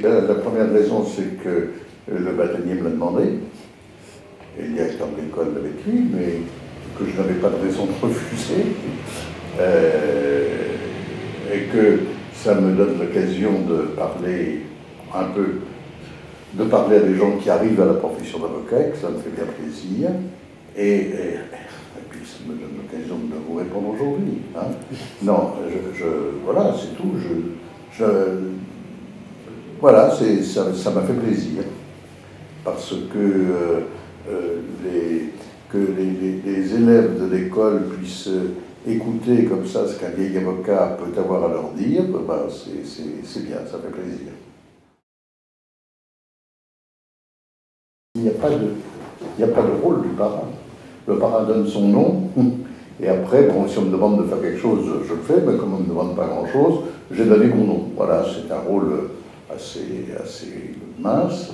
La première raison, c'est que le bâtonnier me l'a demandé, et le directeur de l'école l'avait lui, mais que je n'avais pas de raison de refuser, et que ça me donne l'occasion de parler un peu, de parler à des gens qui arrivent à la profession d'avocat, et que ça me fait bien plaisir, et puis ça me donne l'occasion de vous répondre aujourd'hui. Hein. Non, voilà, c'est tout. Voilà, ça m'a fait plaisir, parce que les élèves de l'école puissent écouter comme ça ce qu'un vieil avocat peut avoir à leur dire, ben c'est bien, ça fait plaisir. Il n'y a pas de rôle du parrain. Le parrain donne son nom, et après, bon, si on me demande de faire quelque chose, je le fais, mais comme on ne me demande pas grand-chose, j'ai donné mon nom. Voilà, c'est un rôle assez mince.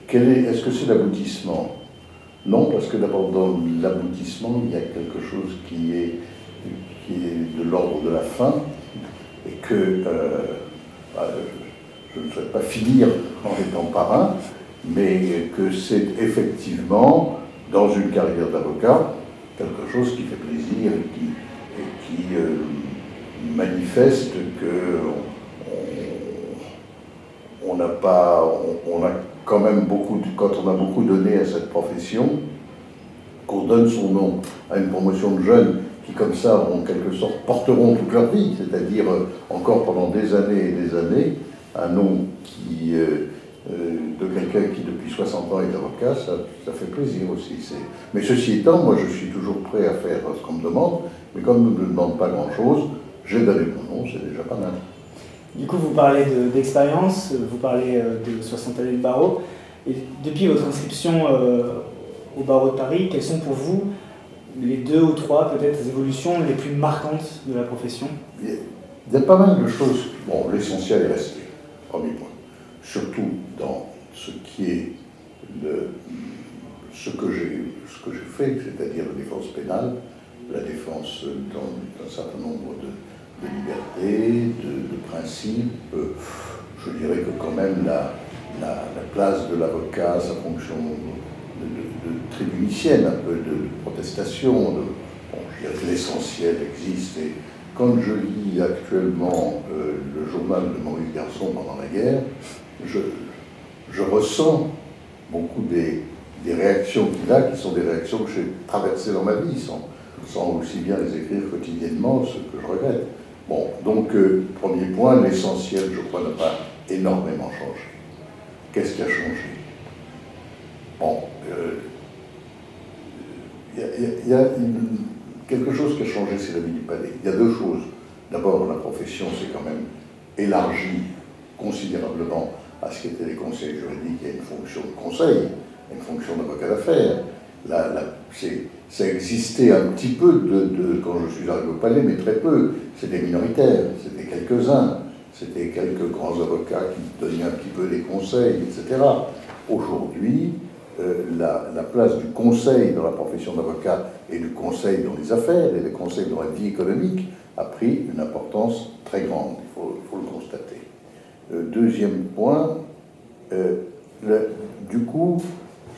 Est-ce que c'est l'aboutissement? Non, parce que d'abord, dans l'aboutissement, il y a quelque chose qui est de l'ordre de la fin, et que je ne souhaite pas finir en étant parrain, mais que c'est effectivement, dans une carrière d'avocat, quelque chose qui fait plaisir et qui manifeste on a quand même quand on a beaucoup donné à cette profession, qu'on donne son nom à une promotion de jeunes qui, comme ça, en quelque sorte, porteront toute leur vie, c'est-à-dire encore pendant des années et des années, un nom de quelqu'un qui, depuis 60 ans, est avocat, ça fait plaisir aussi. Mais ceci étant, moi, je suis toujours prêt à faire ce qu'on me demande, mais comme on ne me demande pas grand-chose, j'ai donné mon nom, c'est déjà pas mal. Du coup, vous parlez d'expérience, vous parlez de 60 années de barreau. Et depuis votre inscription au barreau de Paris, quelles sont pour vous les 2 ou 3 peut-être évolutions les plus marquantes de la profession? Il y a pas mal de choses. Bon, l'essentiel est resté, premier point. Surtout dans ce qui est ce que j'ai fait, c'est-à-dire la défense pénale, la défense d'un certain nombre de libertés, de principes. Je dirais que quand même la place de l'avocat, sa fonction de tribunicienne, un peu de protestation, je dirais que l'essentiel existe. Et quand je lis actuellement le journal de Maurice Garçon pendant la guerre, je ressens beaucoup des réactions qu'il a, qui sont des réactions que j'ai traversées dans ma vie, sans aussi bien les écrire quotidiennement, ce que je regrette. Bon, donc, premier point, l'essentiel, je crois, n'a pas énormément changé. Qu'est-ce qui a changé? Bon, il y a quelque chose qui a changé, c'est la vie du palais. Il y a 2 choses. D'abord, la profession s'est quand même élargie considérablement à ce qu'étaient les conseils juridiques. Il y a une fonction de conseil, une fonction d'avocat d'affaires. Ça existait un petit peu quand je suis arrivé au palais, mais très peu. C'était minoritaire, c'était quelques-uns, c'était quelques grands avocats qui donnaient un petit peu des conseils, etc. Aujourd'hui, la place du conseil dans la profession d'avocat et du conseil dans les affaires et des conseils dans la vie économique a pris une importance très grande, il faut le constater. Deuxième point, du coup,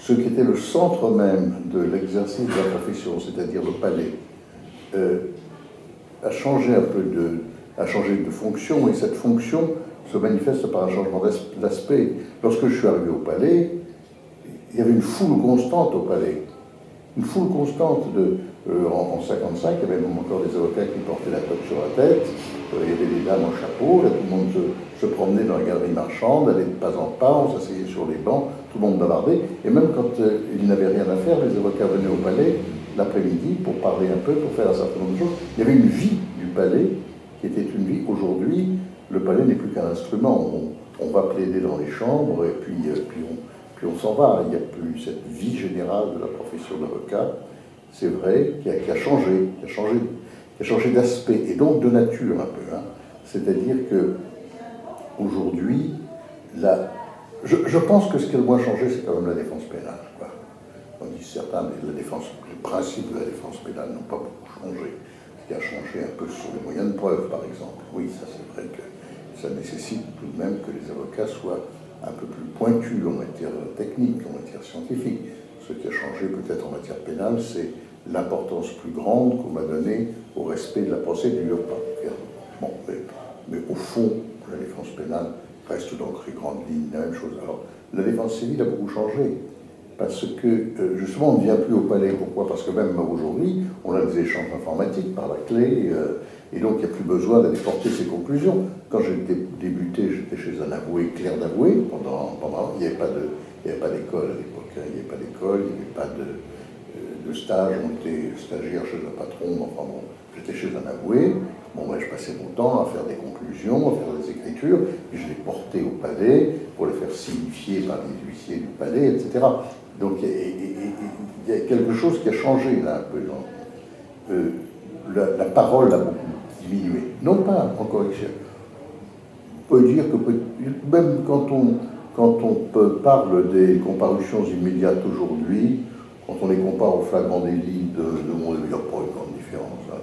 ce qui était le centre même de l'exercice de la profession, c'est-à-dire le palais, a changé de fonction, et cette fonction se manifeste par un changement d'aspect. Lorsque je suis arrivé au palais, il y avait une foule constante au palais. Une foule constante en 1955, il y avait même encore des avocats qui portaient la toque sur la tête, il y avait des dames en chapeau, là, tout le monde se promenait dans la galerie marchande, allait de pas en pas, on s'asseyait sur les bancs, tout le monde bavardait, et même quand ils n'avaient rien à faire, les avocats venaient au palais l'après-midi pour parler un peu, pour faire un certain nombre de choses. Il y avait une vie du palais qui était une vie. Aujourd'hui, le palais n'est plus qu'un instrument. On va plaider dans les chambres, et puis on s'en va. Il n'y a plus cette vie générale de la profession d'avocat, c'est vrai, qui a changé d'aspect, et donc de nature un peu. Hein. C'est-à-dire que aujourd'hui, je pense que ce qui a le moins changé, c'est quand même la défense pénale. Quoi. On dit certains, mais les principes de la défense pénale n'ont pas beaucoup changé. Ce qui a changé un peu, ce sont les moyens de preuve, par exemple. Oui, ça c'est vrai que ça nécessite tout de même que les avocats soient un peu plus pointus en matière technique, en matière scientifique. Ce qui a changé peut-être en matière pénale, c'est l'importance plus grande qu'on m'a donnée au respect de la procédure. Bon, mais au fond, la défense pénale reste dans les grandes lignes la même chose. Alors, la défense civile a beaucoup changé, parce que justement, on ne vient plus au palais. Pourquoi? Parce que même aujourd'hui, on a des échanges informatiques par la clé, et donc il n'y a plus besoin d'aller porter ses conclusions. Quand j'ai débuté, j'étais chez un avoué, clerc d'avoué, il n'y avait pas d'école à l'époque, il n'y avait pas d'école, il n'y avait pas de stage, on était stagiaire chez un patron, enfin bon, j'étais chez un avoué. Bon, je passais mon temps à faire des conclusions, à faire des écritures, puis je les portais au palais pour les faire signifier par les huissiers du palais, etc. Donc il y a quelque chose qui a changé là un peu. La parole a beaucoup diminué. Non pas en correction. On peut dire que même quand on parle des comparutions immédiates aujourd'hui, quand on les compare au flagrant délit de mon il n'y a pas une grande différence. Hein.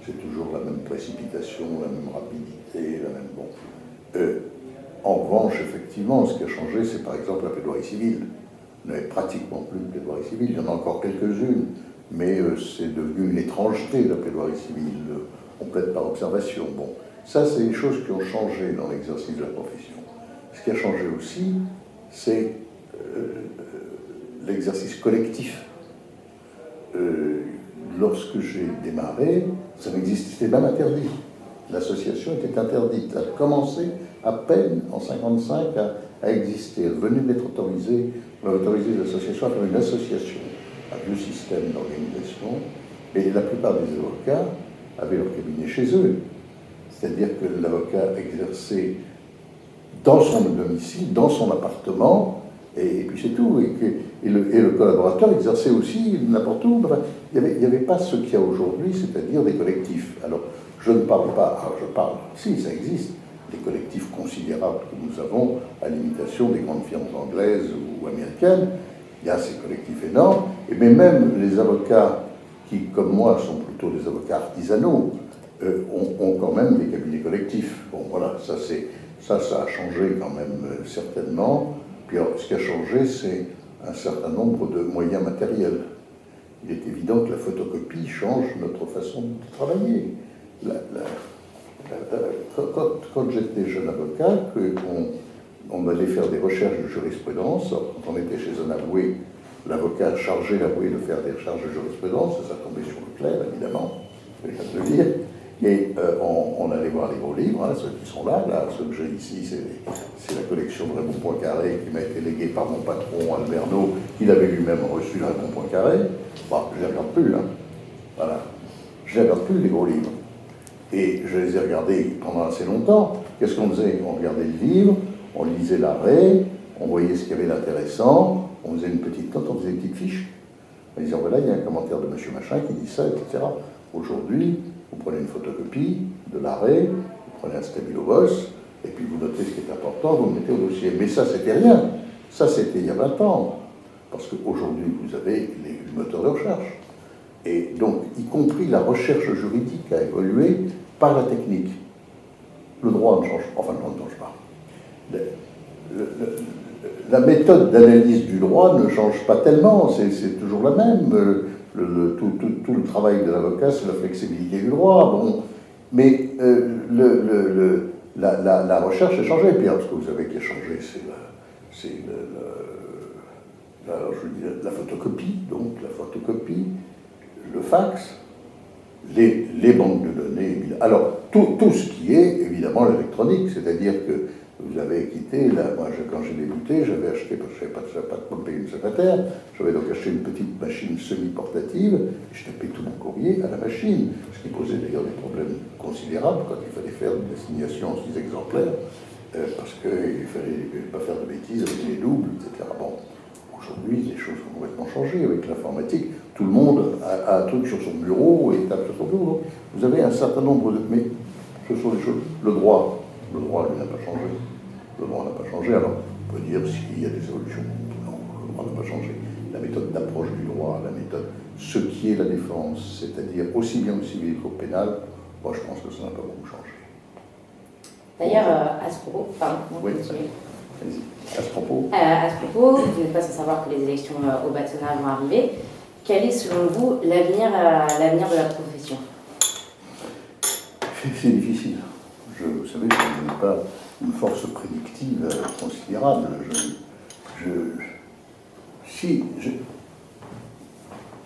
C'est toujours la même précipitation, la même rapidité, la même... Bon. En revanche, effectivement, ce qui a changé, c'est par exemple la plaidoirie civile. Il n'y avait pratiquement plus de plaidoirie civile, il y en a encore quelques-unes, mais c'est devenu une étrangeté, la plaidoirie civile. On plaide par observation. Bon, ça, c'est des choses qui ont changé dans l'exercice de la profession. Ce qui a changé aussi, c'est l'exercice collectif. Lorsque j'ai démarré, ça n'existait, c'était même interdit. L'association était interdite. Elle a commencé à peine en 1955 à exister. Elle venait d'être autorisée. On a autorisé l'association à faire une association, un vieux système d'organisation. Et la plupart des avocats avaient leur cabinet chez eux. C'est-à-dire que l'avocat exerçait dans son domicile, dans son appartement, et puis c'est tout. Et le collaborateur exerçait aussi n'importe où. Enfin, il n'y avait pas ce qu'il y a aujourd'hui, c'est-à-dire des collectifs. Alors, je ne parle pas, si, ça existe, des collectifs considérables que nous avons, à l'imitation des grandes firmes anglaises ou américaines. Il y a ces collectifs énormes, mais même les avocats qui, comme moi, sont plutôt des avocats artisanaux, ont quand même des cabinets collectifs. Bon, voilà, ça a changé quand même certainement. Puis alors, ce qui a changé, c'est un certain nombre de moyens matériels. Il est évident que la photocopie change notre façon de travailler. Quand j'étais jeune avocat, on allait faire des recherches de jurisprudence. Quand on était chez un avoué, l'avocat chargeait l'avoué de faire des recherches de jurisprudence, ça tombait sur le clair, évidemment, il faut le dire. Et on allait voir les gros livres, hein, ceux qui sont là, ceux que j'ai ici, c'est la collection de Raymond Poincaré qui m'a été léguée par mon patron Alberno, qu'il avait lui-même reçu de Raymond Poincaré. Bon, je ne les regarde plus, hein. Voilà. Je ne les regarde plus, les gros livres. Et je les ai regardés pendant assez longtemps. Qu'est-ce qu'on faisait? On regardait le livre, on lisait l'arrêt, on voyait ce qu'il y avait d'intéressant, on faisait une petite note, on faisait une petite fiche. En disant, voilà, il y a un commentaire de monsieur machin qui dit ça, etc. Aujourd'hui, vous prenez une photocopie de l'arrêt, vous prenez un stabilo boss, et puis vous notez ce qui est important, vous le mettez au dossier. Mais ça, c'était rien. Ça, c'était il y a 20 ans. Parce qu'aujourd'hui, vous avez les moteurs de recherche. Et donc, y compris la recherche juridique a évolué par la technique. Le droit ne change pas. Enfin, le droit ne change pas. La méthode d'analyse du droit ne change pas tellement. C'est toujours la même. Tout le travail de l'avocat, c'est la flexibilité du droit. Bon. Mais la recherche a changé. Et puis, ce que vous savez qui a changé, c'est la photocopie. Donc, la photocopie, le fax, les banques de données. Alors, tout ce qui est, évidemment, l'électronique. C'est-à-dire que vous avez quitté, moi, quand j'ai débuté, j'avais acheté, parce que je n'avais pas de quoi payer une secrétaire, j'avais donc acheté une petite machine semi-portative, et je tapais tout mon courrier à la machine, ce qui posait d'ailleurs des problèmes considérables quand il fallait faire une assignation en 6 exemplaires, parce qu'il ne fallait pas faire de bêtises avec les doubles, etc. Bon, aujourd'hui, les choses ont complètement changé avec l'informatique. Tout le monde a un truc sur son bureau et tape sur son bureau. Donc, vous avez un certain nombre de... Mais ce sont des choses... Le droit, lui, n'a pas changé. Le droit n'a pas changé. Alors, on peut dire s'il y a des évolutions. Non, le droit n'a pas changé. La méthode d'approche du droit, la méthode... Ce qui est la défense, c'est-à-dire aussi bien au civil qu'au pénal, moi, je pense que ça n'a pas beaucoup changé. D'ailleurs, à ce propos, pardon, oui, continuez. À ce propos, vous n'êtes pas sans savoir que les élections au bâtonnat vont arriver. Quel est, selon vous, l'avenir de la profession? c'est difficile. Vous savez, je n'ai pas une force prédictive considérable.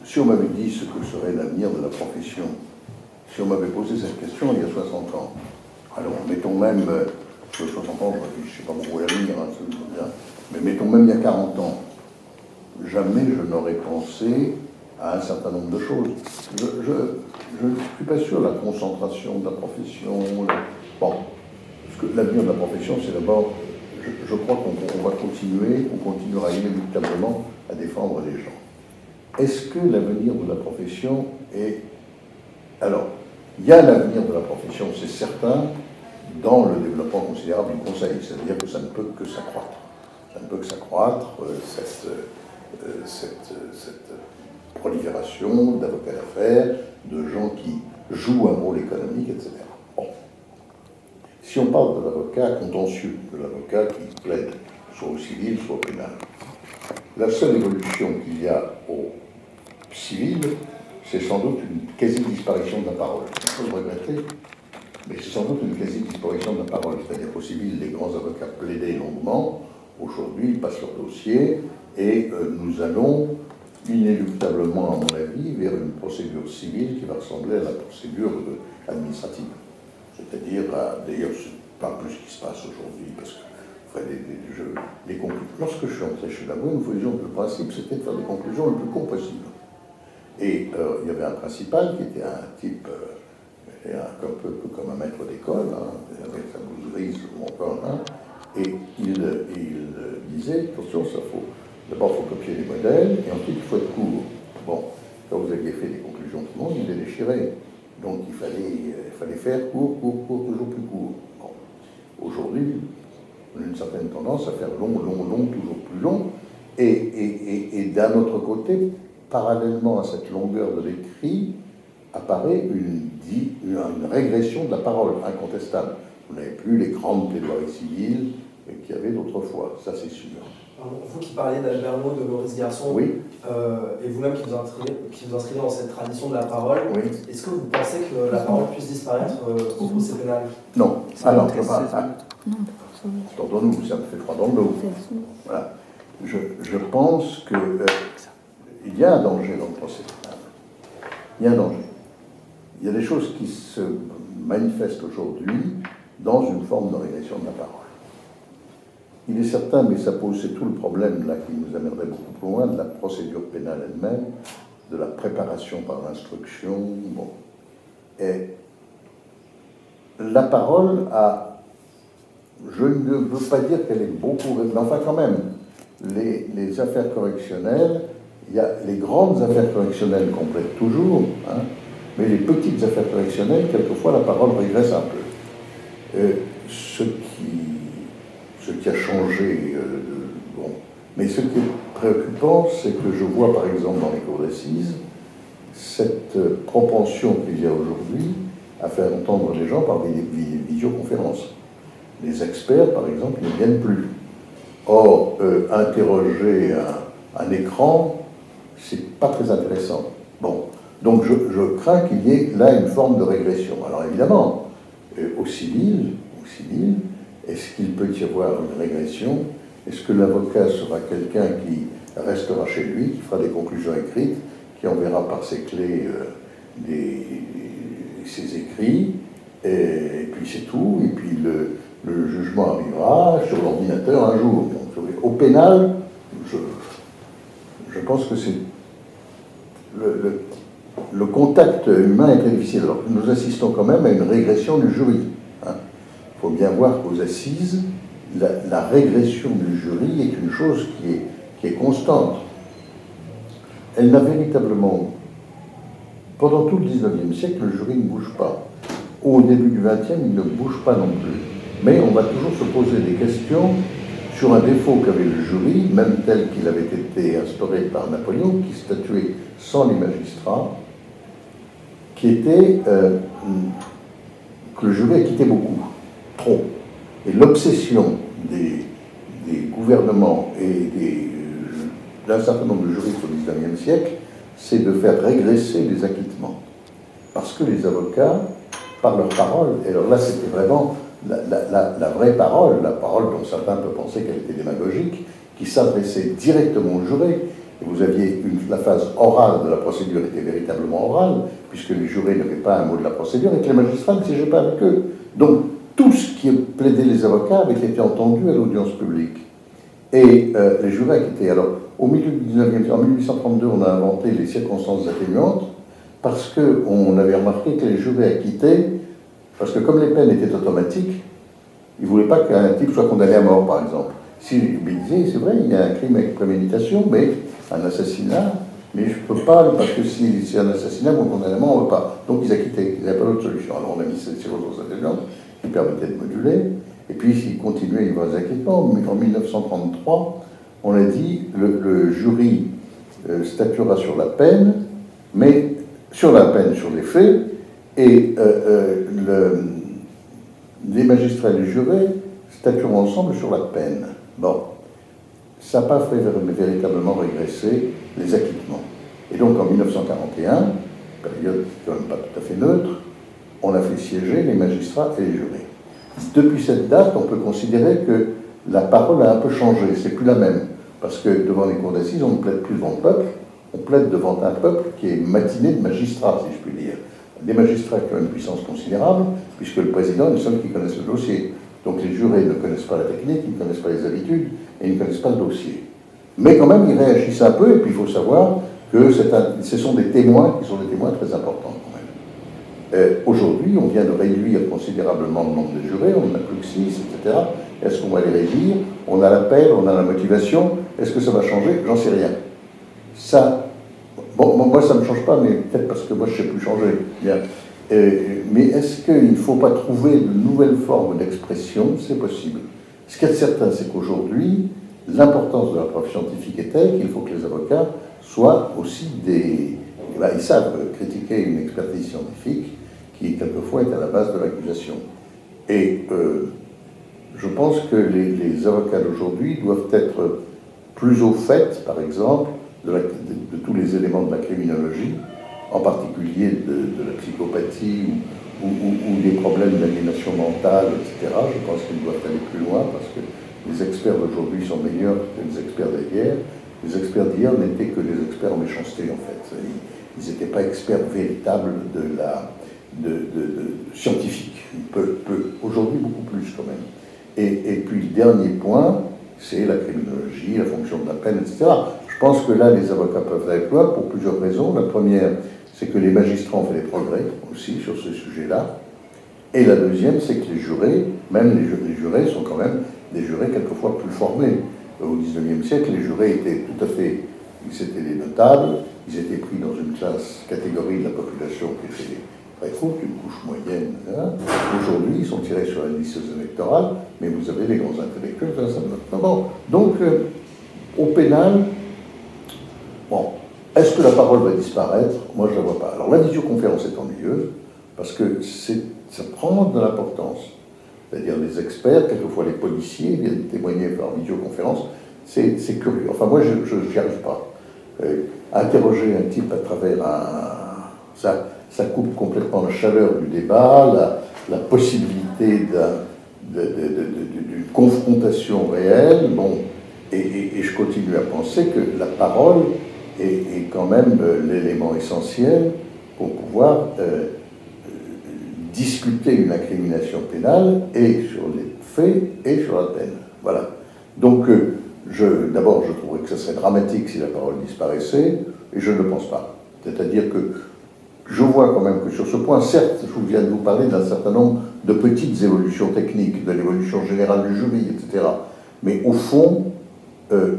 Si on m'avait dit ce que serait l'avenir de la profession, si on m'avait posé cette question il y a 60 ans, alors mettons même, 60 ans, je ne sais pas beaucoup l'avenir, hein, bien, mais mettons même il y a 40 ans, jamais je n'aurais pensé à un certain nombre de choses. Je ne suis pas sûr de la concentration de la profession. Bon, parce que l'avenir de la profession, c'est d'abord, je crois qu'on va continuer, on continuera inéluctablement à défendre les gens. Est-ce que l'avenir de la profession est... Alors, il y a l'avenir de la profession, c'est certain, dans le développement considérable du conseil, c'est-à-dire que ça ne peut que s'accroître. Ça ne peut que s'accroître, cette prolifération d'avocats d'affaires, de gens qui jouent un rôle économique, etc. Bon. Si on parle de l'avocat contentieux, de l'avocat qui plaide soit au civil, soit au pénal, la seule évolution qu'il y a au civil, c'est sans doute une quasi-disparition de la parole. On peut le regretter, mais c'est sans doute une quasi-disparition de la parole. C'est-à-dire qu'au civil, les grands avocats plaidaient longuement. Aujourd'hui, ils passent leur dossier et nous allons inéluctablement, à mon avis, vers une procédure civile qui va ressembler à la procédure administrative. C'est-à-dire, d'ailleurs, ce n'est pas plus ce qui se passe aujourd'hui, parce que lorsque je suis entré chez Laboué, nous faisions le principe, c'était de faire des conclusions le plus court possible. Et il y avait un principal qui était un type, un peu comme un maître d'école, hein, avec sa blouse grise, mon corps, hein, et il disait, attention, d'abord il faut copier les modèles, et ensuite il faut être court. Bon, quand vous aviez fait des conclusions tout le monde, il les déchirait. Donc il fallait faire court, toujours plus court. Bon. Aujourd'hui, on a une certaine tendance à faire long, toujours plus long, et d'un autre côté, parallèlement à cette longueur de l'écrit, apparaît une régression de la parole incontestable. Vous n'avez plus les grandes plaidoiries civiles qu'il y avait d'autrefois, ça c'est sûr. Vous qui parliez d'Albert Mo, de Maurice Garçon, oui. Et vous-même qui vous inscrivez dans cette tradition de la parole, oui. Est-ce que vous pensez que la parole puisse disparaître au procès pénal? Non. Alors, entendons-nous, ça me fait froid dans le dos. Voilà. Je pense qu'il y a un danger dans le procès pénal. Il y a un danger. Il y a des choses qui se manifestent aujourd'hui dans une forme de régression de la parole. Il est certain, mais ça pose, c'est tout le problème là qui nous amènerait beaucoup plus loin, de la procédure pénale elle-même, de la préparation par l'instruction. Bon. Et la parole a, je ne veux pas dire qu'elle est beaucoup, mais enfin quand même, les affaires correctionnelles, il y a les grandes affaires correctionnelles complètent toujours, hein, mais les petites affaires correctionnelles, quelquefois la parole régresse un peu. Ce qui a changé, bon. Mais ce qui est préoccupant, c'est que je vois par exemple dans les cours d'assises cette propension qu'il y a aujourd'hui à faire entendre les gens par des visioconférences. Les experts, par exemple, ne viennent plus. Or, interroger un écran, c'est pas très intéressant. Bon, donc je crains qu'il y ait là une forme de régression. Alors évidemment, au civil, est-ce qu'il peut y avoir une régression? Est-ce que l'avocat sera quelqu'un qui restera chez lui, qui fera des conclusions écrites, qui enverra par ses clés ses écrits, et puis c'est tout, et puis le jugement arrivera sur l'ordinateur un jour. Donc, au pénal, je pense que c'est le contact humain est très difficile. Alors nous assistons quand même à une régression du jury. Il faut bien voir qu'aux assises, la régression du jury est une chose qui est constante. Elle n'a véritablement, pendant tout le 19e siècle, le jury ne bouge pas. Au début du 20e, il ne bouge pas non plus. Mais on va toujours se poser des questions sur un défaut qu'avait le jury, même tel qu'il avait été instauré par Napoléon, qui statuait sans les magistrats, qui était que le jury a quitté beaucoup. Trop. Et l'obsession des gouvernements et d'un certain nombre de juristes au XIXe siècle, c'est de faire régresser les acquittements. Parce que les avocats, par leur parole, et alors là c'était vraiment la vraie parole, la parole dont certains peuvent penser qu'elle était démagogique, qui s'adressait directement aux jurés. Et vous aviez la phase orale de la procédure était véritablement orale, puisque les jurés n'avaient pas un mot de la procédure et que les magistrats ne siégeaient pas avec eux. Donc tout ce qui plaidait les avocats avait été entendu à l'audience publique. Et les jurés acquittés. Alors, au milieu du 19e, en 1832, on a inventé les circonstances atténuantes parce qu'on avait remarqué que les jurés acquittés, parce que comme les peines étaient automatiques, ils ne voulaient pas qu'un type soit condamné à mort, par exemple. Si ils disaient, c'est vrai, il y a un crime avec préméditation, mais un assassinat, mais je ne peux pas, parce que si c'est un assassinat, mon condamnement, on ne veut pas. Donc ils acquittaient, ils n'avaient pas d'autre solution. Alors on a mis ces circonstances atténuantes qui permettaient de moduler. Et puis, s'il continuait, il y avoir des acquittements. En 1933, on a dit le jury statuera sur la peine, mais sur la peine, sur les faits, et les magistrats et les jurés statueront ensemble sur la peine. Bon, ça n'a pas fait véritablement régresser les acquittements. Et donc, en 1941, période quand même pas tout à fait neutre, on a fait siéger les magistrats et les jurés. Depuis cette date, on peut considérer que la parole a un peu changé, c'est plus la même. Parce que devant les cours d'assises, on ne plaide plus devant le peuple, on plaide devant un peuple qui est matiné de magistrats, si je puis dire. Des magistrats qui ont une puissance considérable, puisque le président est le seul qui connaisse le dossier. Donc les jurés ne connaissent pas la technique, ils ne connaissent pas les habitudes, et ils ne connaissent pas le dossier. Mais quand même, ils réagissent un peu, et puis il faut savoir que ce sont des témoins qui sont des témoins très importants. Aujourd'hui, on vient de réduire considérablement le nombre de jurés, on n'en a plus que 6, etc. Est-ce qu'on va les réduire? On a l'appel, on a la motivation. Est-ce que ça va changer? J'en sais rien. Ça, bon, moi, ça ne me change pas, mais peut-être parce que moi, je ne sais plus changer. Bien. Mais est-ce qu'il ne faut pas trouver de nouvelles formes d'expression? C'est possible. Ce qui est certain, c'est qu'aujourd'hui, l'importance de la preuve scientifique est telle qu'il faut que les avocats soient aussi des... ils savent critiquer une expertise scientifique qui, quelquefois, est à la base de l'accusation. Et je pense que les avocats d'aujourd'hui doivent être plus au fait, par exemple, de tous les éléments de la criminologie, en particulier de la psychopathie ou des problèmes d'aliénation mentale, etc. Je pense qu'ils doivent aller plus loin parce que les experts d'aujourd'hui sont meilleurs que les experts d'hier. Les experts d'hier n'étaient que des experts en méchanceté, en fait. Ils n'étaient pas experts véritables de scientifiques. Aujourd'hui, beaucoup plus, quand même. Et puis, le dernier point, c'est la criminologie, la fonction de la peine, etc. Je pense que là, les avocats peuvent aller plus loin pour plusieurs raisons. La première, c'est que les magistrats ont fait des progrès aussi sur ce sujet-là. Et la deuxième, c'est que les jurés, même les jurés, sont quand même des jurés quelquefois plus formés. Au XIXe siècle, les jurés étaient tout à fait... C'était des notables, ils étaient pris dans une catégorie de la population qui était très forte, une couche moyenne. Hein. Aujourd'hui, ils sont tirés sur la liste électorale, mais vous avez les grands intellectuels, ça. Bon. Donc, au pénal, bon, est-ce que la parole va disparaître? Moi, je ne la vois pas. Alors, la visioconférence est ennuyeuse, parce que ça prend de l'importance. C'est-à-dire les experts, quelquefois les policiers, viennent témoigner par visioconférence. C'est curieux. Enfin, moi, je n'y arrive pas. Interroger un type à travers ça coupe complètement la chaleur du débat, la possibilité d'une confrontation réelle. Bon, et je continue à penser que la parole est quand même l'élément essentiel pour pouvoir discuter une incrimination pénale et sur les faits et sur la peine. Voilà. Donc, d'abord, je trouverais que ce serait dramatique si la parole disparaissait, et je ne le pense pas. C'est-à-dire que je vois quand même que sur ce point, certes, je viens de vous parler d'un certain nombre de petites évolutions techniques, de l'évolution générale du jury, etc. Mais au fond, je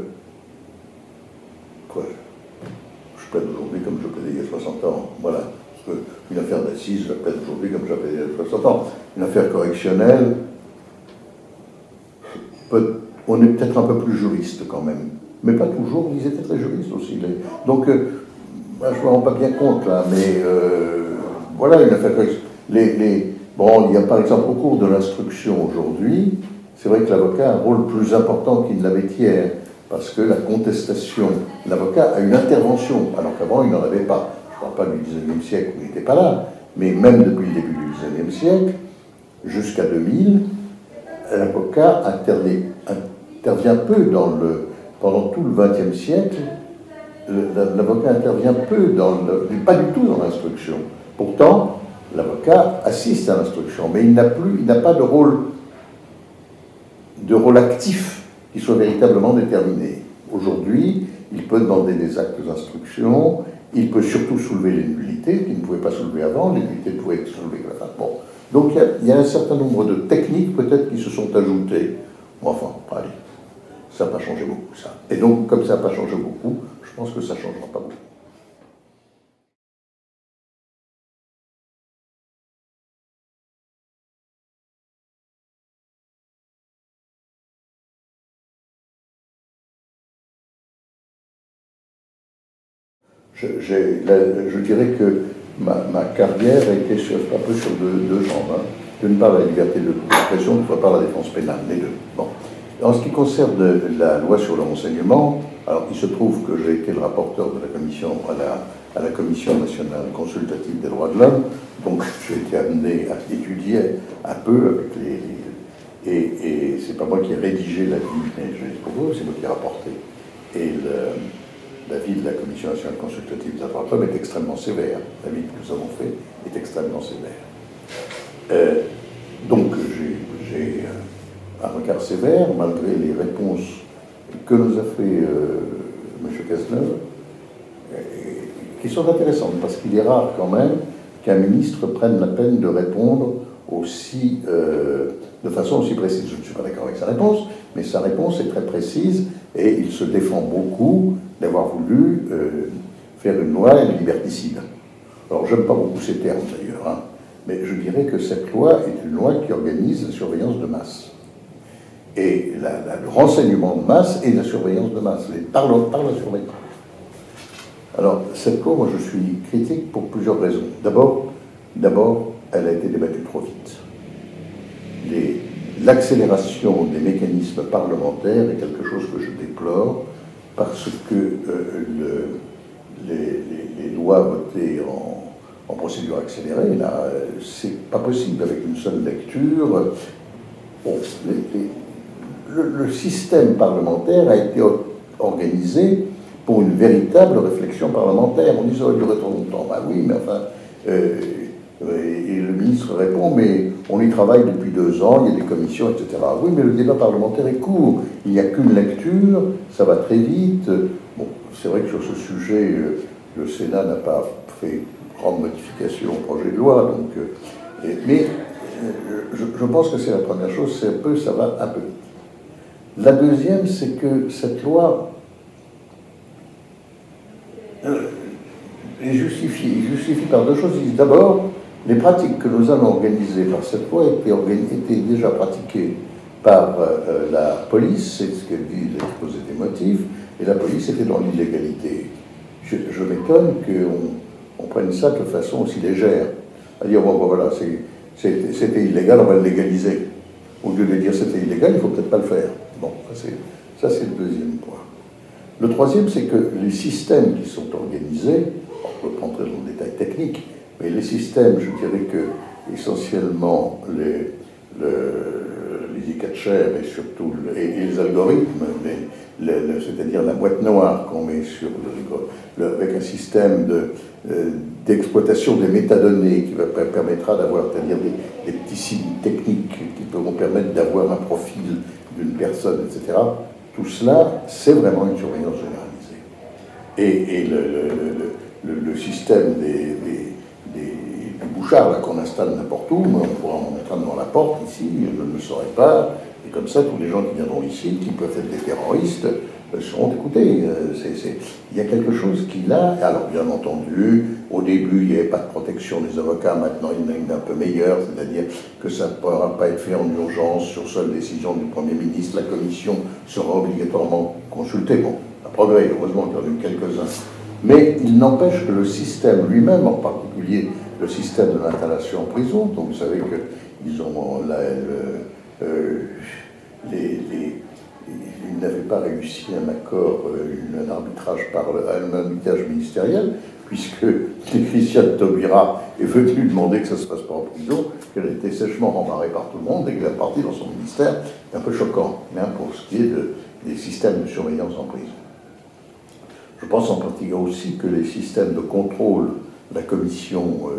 plaide aujourd'hui comme je plaidais il y a 60 ans. Voilà. Parce qu'une affaire d'assises, je la plaide aujourd'hui comme je la plaidais il y a 60 ans. Une affaire correctionnelle, on est peut-être un peu plus juriste quand même. Mais pas toujours, ils étaient très juristes aussi. Donc, je ne me rends pas bien compte là, mais voilà une affaire correctionnelle. Bon, il y a par exemple au cours de l'instruction aujourd'hui, c'est vrai que l'avocat a un rôle plus important qu'il ne l'avait hier, parce que la contestation, l'avocat a une intervention, alors qu'avant il n'en avait pas. Je ne parle pas du XIXe siècle où il n'était pas là, mais même depuis le début du XIXe siècle, jusqu'à 2000, l'avocat intervient peu pendant tout le XXe siècle, l'avocat intervient peu, pas du tout dans l'instruction. Pourtant, l'avocat assiste à l'instruction, mais il n'a pas de rôle actif qui soit véritablement déterminé. Aujourd'hui, il peut demander des actes d'instruction, il peut surtout soulever les nullités qu'il ne pouvait pas soulever avant, les nullités ne pouvaient être soulevées que la fin. Bon. Donc il y a un certain nombre de techniques peut-être qui se sont ajoutées. Bon, enfin, allez, ça n'a pas changé beaucoup, ça. Et donc, comme ça n'a pas changé beaucoup, je pense que ça ne changera pas beaucoup. Je dirais que ma carrière a été un peu sur deux jambes. Hein. D'une part, la liberté d'expression, d'autre part, la défense pénale, les deux. Bon. En ce qui concerne la loi sur le renseignement, alors il se trouve que j'ai été le rapporteur de la commission à la Commission nationale consultative des droits de l'homme, donc j'ai été amené à étudier un peu avec et c'est pas moi qui ai rédigé l'avis, mais c'est moi qui ai rapporté. Et l'avis de la Commission nationale consultative des droits de l'homme est extrêmement sévère. L'avis que nous avons fait est extrêmement sévère. Donc j'ai un regard sévère, malgré les réponses que nous a fait M. Cazeneuve, qui sont intéressantes, parce qu'il est rare quand même qu'un ministre prenne la peine de répondre de façon aussi précise. Je ne suis pas d'accord avec sa réponse, mais sa réponse est très précise, et il se défend beaucoup d'avoir voulu faire une loi liberticide. Alors, j'aime pas beaucoup ces termes, d'ailleurs, hein, mais je dirais que cette loi est une loi qui organise la surveillance de masse. Et le renseignement de masse et la surveillance de masse, par la surveillance. Alors, cette loi, moi, je suis critique pour plusieurs raisons. D'abord, elle a été débattue trop vite. L'accélération des mécanismes parlementaires est quelque chose que je déplore, parce que les lois votées en procédure accélérée, là, c'est pas possible avec une seule lecture. Bon, le système parlementaire a été organisé pour une véritable réflexion parlementaire. On dit ça va durer trop longtemps. Ben oui, mais enfin, et le ministre répond, mais on y travaille depuis 2 ans, il y a des commissions, etc. Oui, mais le débat parlementaire est court, il n'y a qu'une lecture, ça va très vite. Bon, c'est vrai que sur ce sujet, le Sénat n'a pas fait grande modification au projet de loi, donc, mais je pense que c'est la première chose, ça va un peu vite. La deuxième, c'est que cette loi est justifiée par 2 choses. D'abord, les pratiques que nous allons organiser par cette loi étaient déjà pratiquées par la police, c'est ce qu'elle dit l'exposé des motifs, et la police était dans l'illégalité. Je m'étonne qu'on prenne ça de façon aussi légère. À dire, bon, voilà, c'était illégal, on va le légaliser. Au lieu de dire c'était illégal, il ne faut peut-être pas le faire. Bon, ça c'est le deuxième point. Le troisième, c'est que les systèmes qui sont organisés, on peut rentrer dans le détail technique, mais les systèmes, je dirais que essentiellement les e-catchers et surtout les algorithmes, c'est-à-dire la boîte noire qu'on met sur avec un système d'exploitation des métadonnées qui permettra d'avoir, c'est-à-dire des petits signes techniques qui pourront permettre d'avoir un profil d'une personne, etc. Tout cela, c'est vraiment une surveillance généralisée. Et le système du bouchard là, qu'on installe n'importe où, on pourra en mettre un devant la porte ici, je ne le saurais pas, et comme ça, tous les gens qui viendront ici, qui peuvent être des terroristes, seront écoutés. Il y a quelque chose qui là, alors bien entendu, au début, il n'y avait pas de protection des avocats, maintenant il y en a une un peu meilleure, c'est-à-dire que ça ne pourra pas être fait en urgence sur seule décision du Premier ministre, la commission sera obligatoirement consultée. Bon, un progrès, heureusement qu'il y en a eu quelques-uns. Mais il n'empêche que le système lui-même, en particulier le système de l'installation en prison, donc vous savez qu'ils ont ils n'avaient pas réussi un accord, un arbitrage un arbitrage ministériel, puisque Christiane Taubira est venue demander que ça ne se passe pas en prison, qu'elle a été sèchement rembarrée par tout le monde et qu'elle est partie dans son ministère. C'est un peu choquant, hein, pour ce qui est des systèmes de surveillance en prison. Je pense en particulier aussi que les systèmes de contrôle, la Commission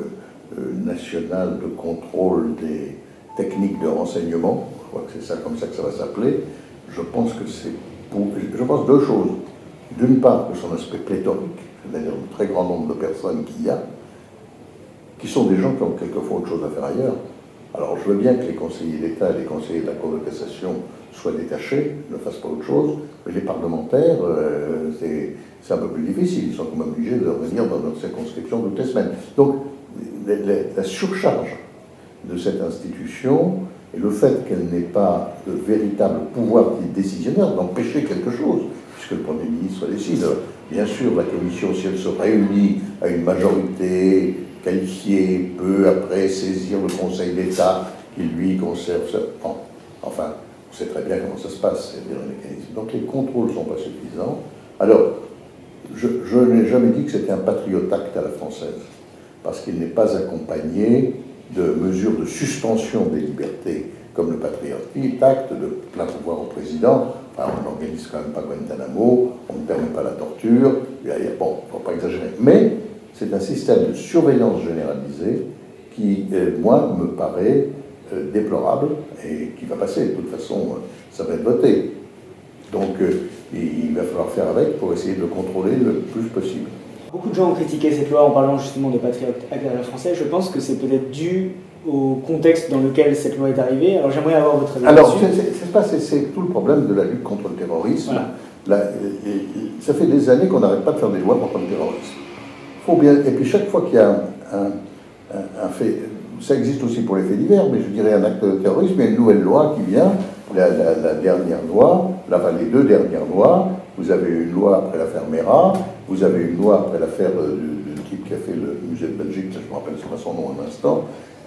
nationale de contrôle des techniques de renseignement, je crois que c'est ça comme ça que ça va s'appeler, je pense que je pense deux choses. D'une part, que son aspect pléthorique, c'est-à-dire le très grand nombre de personnes qu'il y a, qui sont des gens qui ont quelquefois autre chose à faire ailleurs. Alors je veux bien que les conseillers d'État et les conseillers de la Cour de cassation soient détachés, ne fassent pas autre chose, mais les parlementaires, c'est un peu plus difficile, ils sont quand même obligés de revenir dans notre circonscription toutes les semaines. Donc la surcharge de cette institution et le fait qu'elle n'ait pas de véritable pouvoir décisionnaire d'empêcher quelque chose, puisque le Premier ministre décide. Bien sûr, la Commission, si elle se réunit à une majorité qualifiée, peut après saisir le Conseil d'État qui lui conserve ça. Bon, enfin, on sait très bien comment ça se passe, c'est le mécanisme. Donc les contrôles ne sont pas suffisants. Alors, je n'ai jamais dit que c'était un Patriot Act à la française, parce qu'il n'est pas accompagné de mesures de suspension des libertés, comme le Patriot Act, de plein pouvoir au président. Enfin, on n'organise quand même pas Guantanamo, on ne permet pas la torture, bon, il ne faut pas exagérer. Mais c'est un système de surveillance généralisée qui, moi, me paraît déplorable et qui va passer. De toute façon, ça va être voté. Donc, il va falloir faire avec pour essayer de le contrôler le plus possible. Beaucoup de gens ont critiqué cette loi en parlant justement de Patriot Act à la française. Je pense que c'est peut-être dû au contexte dans lequel cette loi est arrivée. Alors j'aimerais avoir votre avis. Alors, c'est tout le problème de la lutte contre le terrorisme. Voilà. Ça fait des années qu'on n'arrête pas de faire des lois contre le terrorisme. Faut bien, et puis chaque fois qu'il y a un fait, ça existe aussi pour les faits divers, mais je dirais un acte de terrorisme, il y a une nouvelle loi qui vient, la dernière loi, les deux dernières lois. Vous avez une loi après l'affaire Mera, vous avez une loi après l'affaire du type qui a fait le musée de Belgique, je me rappelle pas son nom un instant,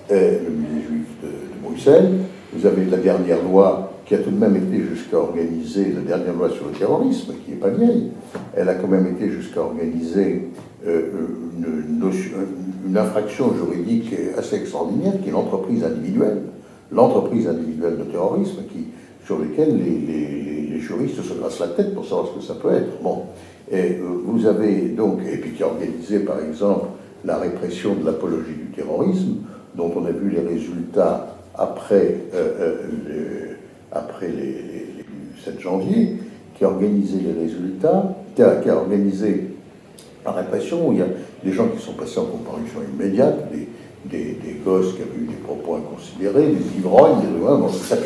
le musée juif de Bruxelles. Vous avez la dernière loi qui a tout de même été jusqu'à organiser, la dernière loi sur le terrorisme, qui n'est pas vieille, elle a quand même été jusqu'à organiser une infraction juridique assez extraordinaire, qui est l'entreprise individuelle de terrorisme, sur lesquelles les juristes se grassent la tête pour savoir ce que ça peut être. Bon. Et vous avez donc, et puis qui a organisé par exemple la répression de l'apologie du terrorisme, dont on a vu les résultats après le 7 janvier, qui a organisé les résultats, qui a organisé la répression, où il y a des gens qui sont passés en comparution immédiate, des gosses qui avaient eu des propos inconsidérés, des ivrognes, ça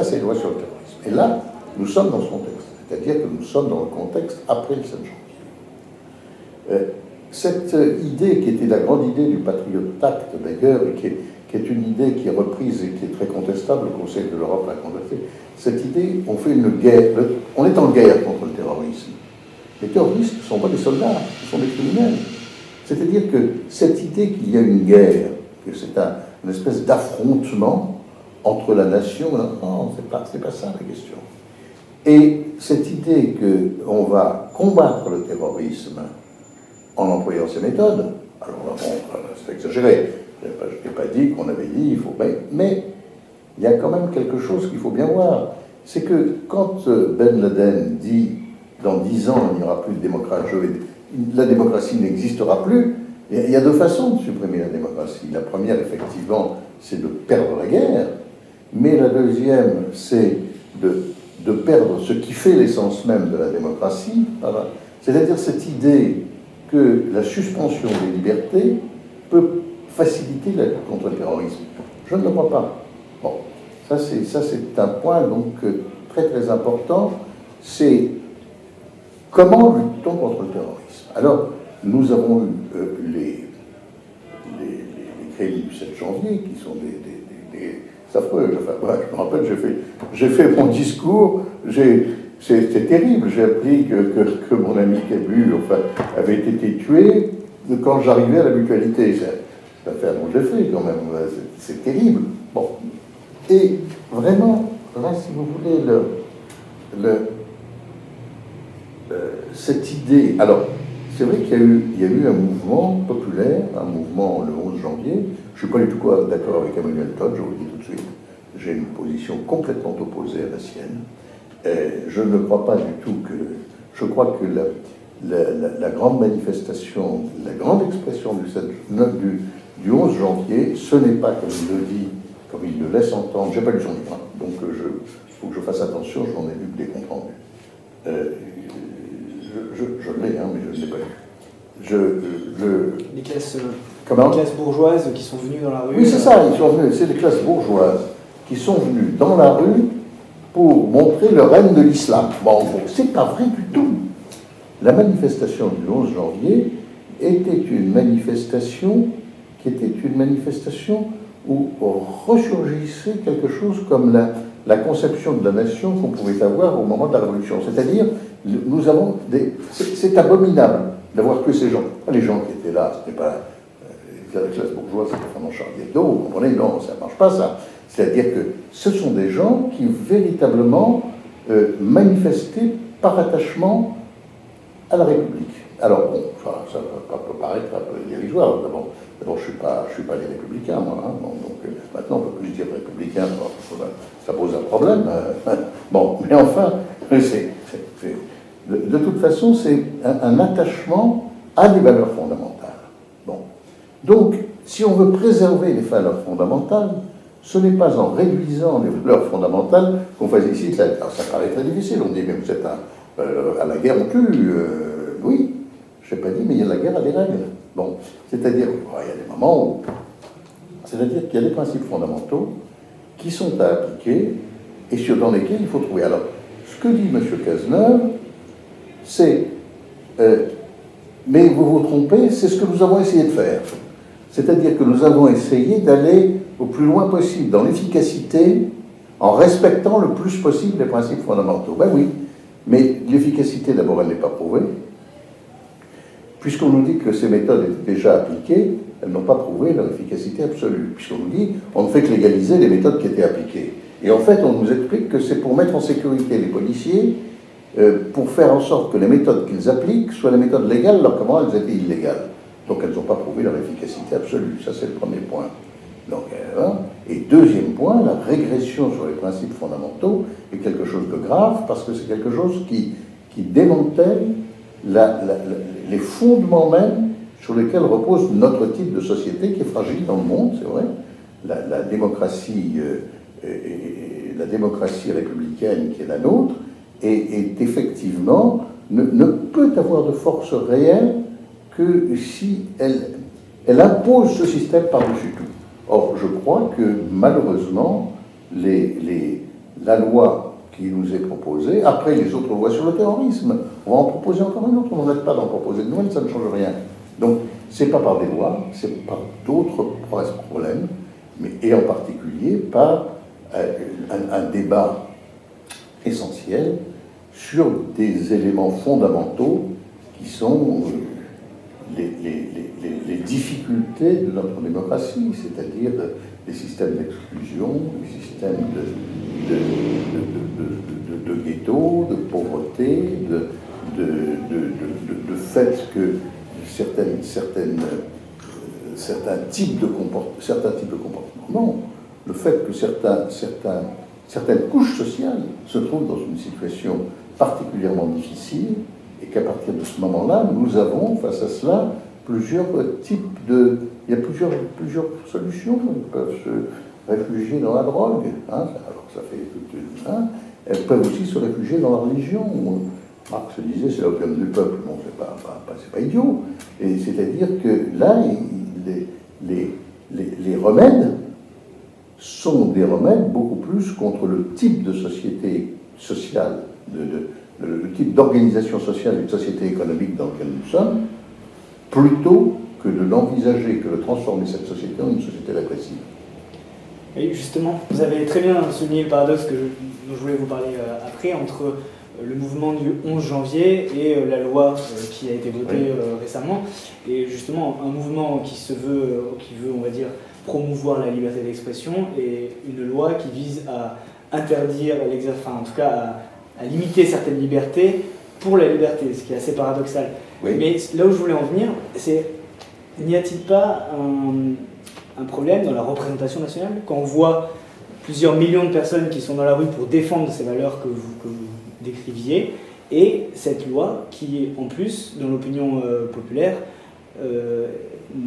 c'est une loi sur le terrorisme. Et là, nous sommes dans ce contexte, c'est-à-dire que nous sommes dans le contexte après le 7 janvier. Cette idée qui était la grande idée du Patriot Act d'ailleurs, et qui est une idée qui est reprise et qui est très contestable, le Conseil de l'Europe l'a contestée, cette idée, on fait une guerre, on est en guerre contre le terrorisme. Les terroristes ne sont pas des soldats, ce sont des criminels. C'est-à-dire que cette idée qu'il y a une guerre, que c'est une espèce d'affrontement entre la nation, non, c'est pas ça la question. Et cette idée qu'on va combattre le terrorisme en employant ces méthodes, alors bon, c'est exagéré, je n'ai pas dit qu'on avait dit, il faut... Mais il y a quand même quelque chose qu'il faut bien voir, c'est que quand Ben Laden dit dans 10 ans il n'y aura plus de démocratie, la démocratie n'existera plus, il y a deux façons de supprimer la démocratie. La première, effectivement, c'est de perdre la guerre, mais la deuxième, c'est de perdre ce qui fait l'essence même de la démocratie, voilà. C'est-à-dire cette idée que la suspension des libertés peut faciliter la lutte contre le terrorisme. Je ne le crois pas. Bon, ça c'est un point donc très très important. C'est comment lutte-t-on contre le terrorisme? Alors, nous avons eu les crédits du 7 janvier qui sont des affreux. Enfin, bref, je me rappelle, j'ai fait mon discours, c'était terrible. J'ai appris que mon ami Cabu avait été tué quand j'arrivais à la mutualité. C'est l'affaire dont j'ai fait quand même. C'est terrible. Bon. Et vraiment, là, si vous voulez, cette idée. Alors, c'est vrai qu'il y a eu un mouvement populaire, un mouvement le 11 janvier. Je ne suis pas du tout d'accord avec Emmanuel Todd, je vous le dis tout de suite. J'ai une position complètement opposée à la sienne. Je ne crois pas du tout que. Je crois que la grande manifestation, la grande expression du 11 janvier, ce n'est pas, comme il le dit, comme il le laisse entendre. Je n'ai pas lu son livre, hein, donc il faut que je fasse attention, je n'en ai lu que des comptes rendus. Je l'ai, hein, mais je ne l'ai pas lu. Les classes, Comment ? les classes bourgeoises qui sont venues dans la rue. Oui, c'est ça, ils sont venus, c'est les classes bourgeoises qui sont venues dans la rue pour montrer le règne de l'islam. Bon, c'est pas vrai du tout. La manifestation du 11 janvier était une manifestation où ressurgissait quelque chose comme la conception de la nation qu'on pouvait avoir au moment de la Révolution. C'est-à-dire, nous avons c'est abominable d'avoir que ces gens. Les gens qui étaient là, ce n'était pas la classe bourgeoise, c'était vraiment Charlie Hebdo, vous comprenez? Non, ça ne marche pas, ça. C'est-à-dire que ce sont des gens qui véritablement manifestaient par attachement à la République. Alors, bon, ça peut paraître un peu dérisoire. D'abord, je suis pas les républicains, moi. Hein, bon, donc, maintenant, on peut plus dire républicain, ça pose un problème. Bon, mais enfin, de toute façon, c'est un attachement à des valeurs fondamentales. Bon. Donc, si on veut préserver les valeurs fondamentales, ce n'est pas en réduisant les valeurs fondamentales qu'on fait ici. Alors, ça paraît très difficile. On dit, mais vous êtes à la guerre, on tue. Oui, je n'ai pas dit, mais il y a la guerre à des règles. Bon, c'est-à-dire, il y a des moments où. C'est-à-dire qu'il y a des principes fondamentaux qui sont à appliquer et dans lesquels il faut trouver. Alors, ce que dit M. Cazeneuve, c'est. Mais vous vous trompez, c'est ce que nous avons essayé de faire. C'est-à-dire que nous avons essayé d'aller au plus loin possible dans l'efficacité en respectant le plus possible les principes fondamentaux. Ben oui, mais l'efficacité, d'abord, elle n'est pas prouvée. Puisqu'on nous dit que ces méthodes étaient déjà appliquées, elles n'ont pas prouvé leur efficacité absolue. Puisqu'on nous dit on ne fait que légaliser les méthodes qui étaient appliquées. Et en fait, on nous explique que c'est pour mettre en sécurité les policiers, pour faire en sorte que les méthodes qu'ils appliquent soient les méthodes légales, alors qu'avant elles étaient illégales. Donc elles n'ont pas prouvé leur efficacité absolue. Ça, c'est le premier point. Donc, et deuxième point, la régression sur les principes fondamentaux est quelque chose de grave parce que c'est quelque chose qui démantèle les fondements même sur lesquels repose notre type de société qui est fragile dans le monde, c'est vrai. La démocratie républicaine qui est la nôtre est effectivement ne peut avoir de force réelle que si elle impose ce système par-dessus tout. Or, je crois que malheureusement, la loi qui nous est proposée, après les autres lois sur le terrorisme, on va en proposer encore une autre, on n'arrête pas d'en proposer de nouvelles, ça ne change rien. Donc, c'est pas par des lois, c'est par d'autres problèmes, et en particulier par un débat essentiel sur des éléments fondamentaux qui sont les difficultés de notre démocratie, c'est-à-dire les systèmes d'exclusion, les systèmes de ghetto, de pauvreté, de fait que certains types de comportements, non, le fait que certaines couches sociales se trouvent dans une situation particulièrement difficile et qu'à partir de ce moment-là, nous avons face à cela plusieurs types de... Il y a plusieurs solutions. Ils peuvent se réfugier dans la drogue, hein, alors que ça fait toute une... Hein, elles peuvent aussi se réfugier dans la religion. Marx se disait c'est l'opium du peuple. Bon, c'est pas idiot. Et c'est-à-dire que là, les remèdes sont des remèdes beaucoup plus contre le type de société sociale, le type d'organisation sociale et de société économique dans lequel nous sommes, plutôt que de l'envisager, que de transformer cette société en une société répressive. Et justement, vous avez très bien souligné le paradoxe dont je voulais vous parler après, entre le mouvement du 11 janvier et la loi qui a été votée récemment. Et justement, un mouvement qui veut, on va dire, promouvoir la liberté d'expression et une loi qui vise à interdire, enfin en tout cas à limiter certaines libertés pour la liberté, ce qui est assez paradoxal. Oui. Mais là où je voulais en venir, c'est n'y a-t-il pas un problème dans la représentation nationale quand on voit plusieurs millions de personnes qui sont dans la rue pour défendre ces valeurs que vous décriviez, et cette loi qui, en plus, dans l'opinion populaire,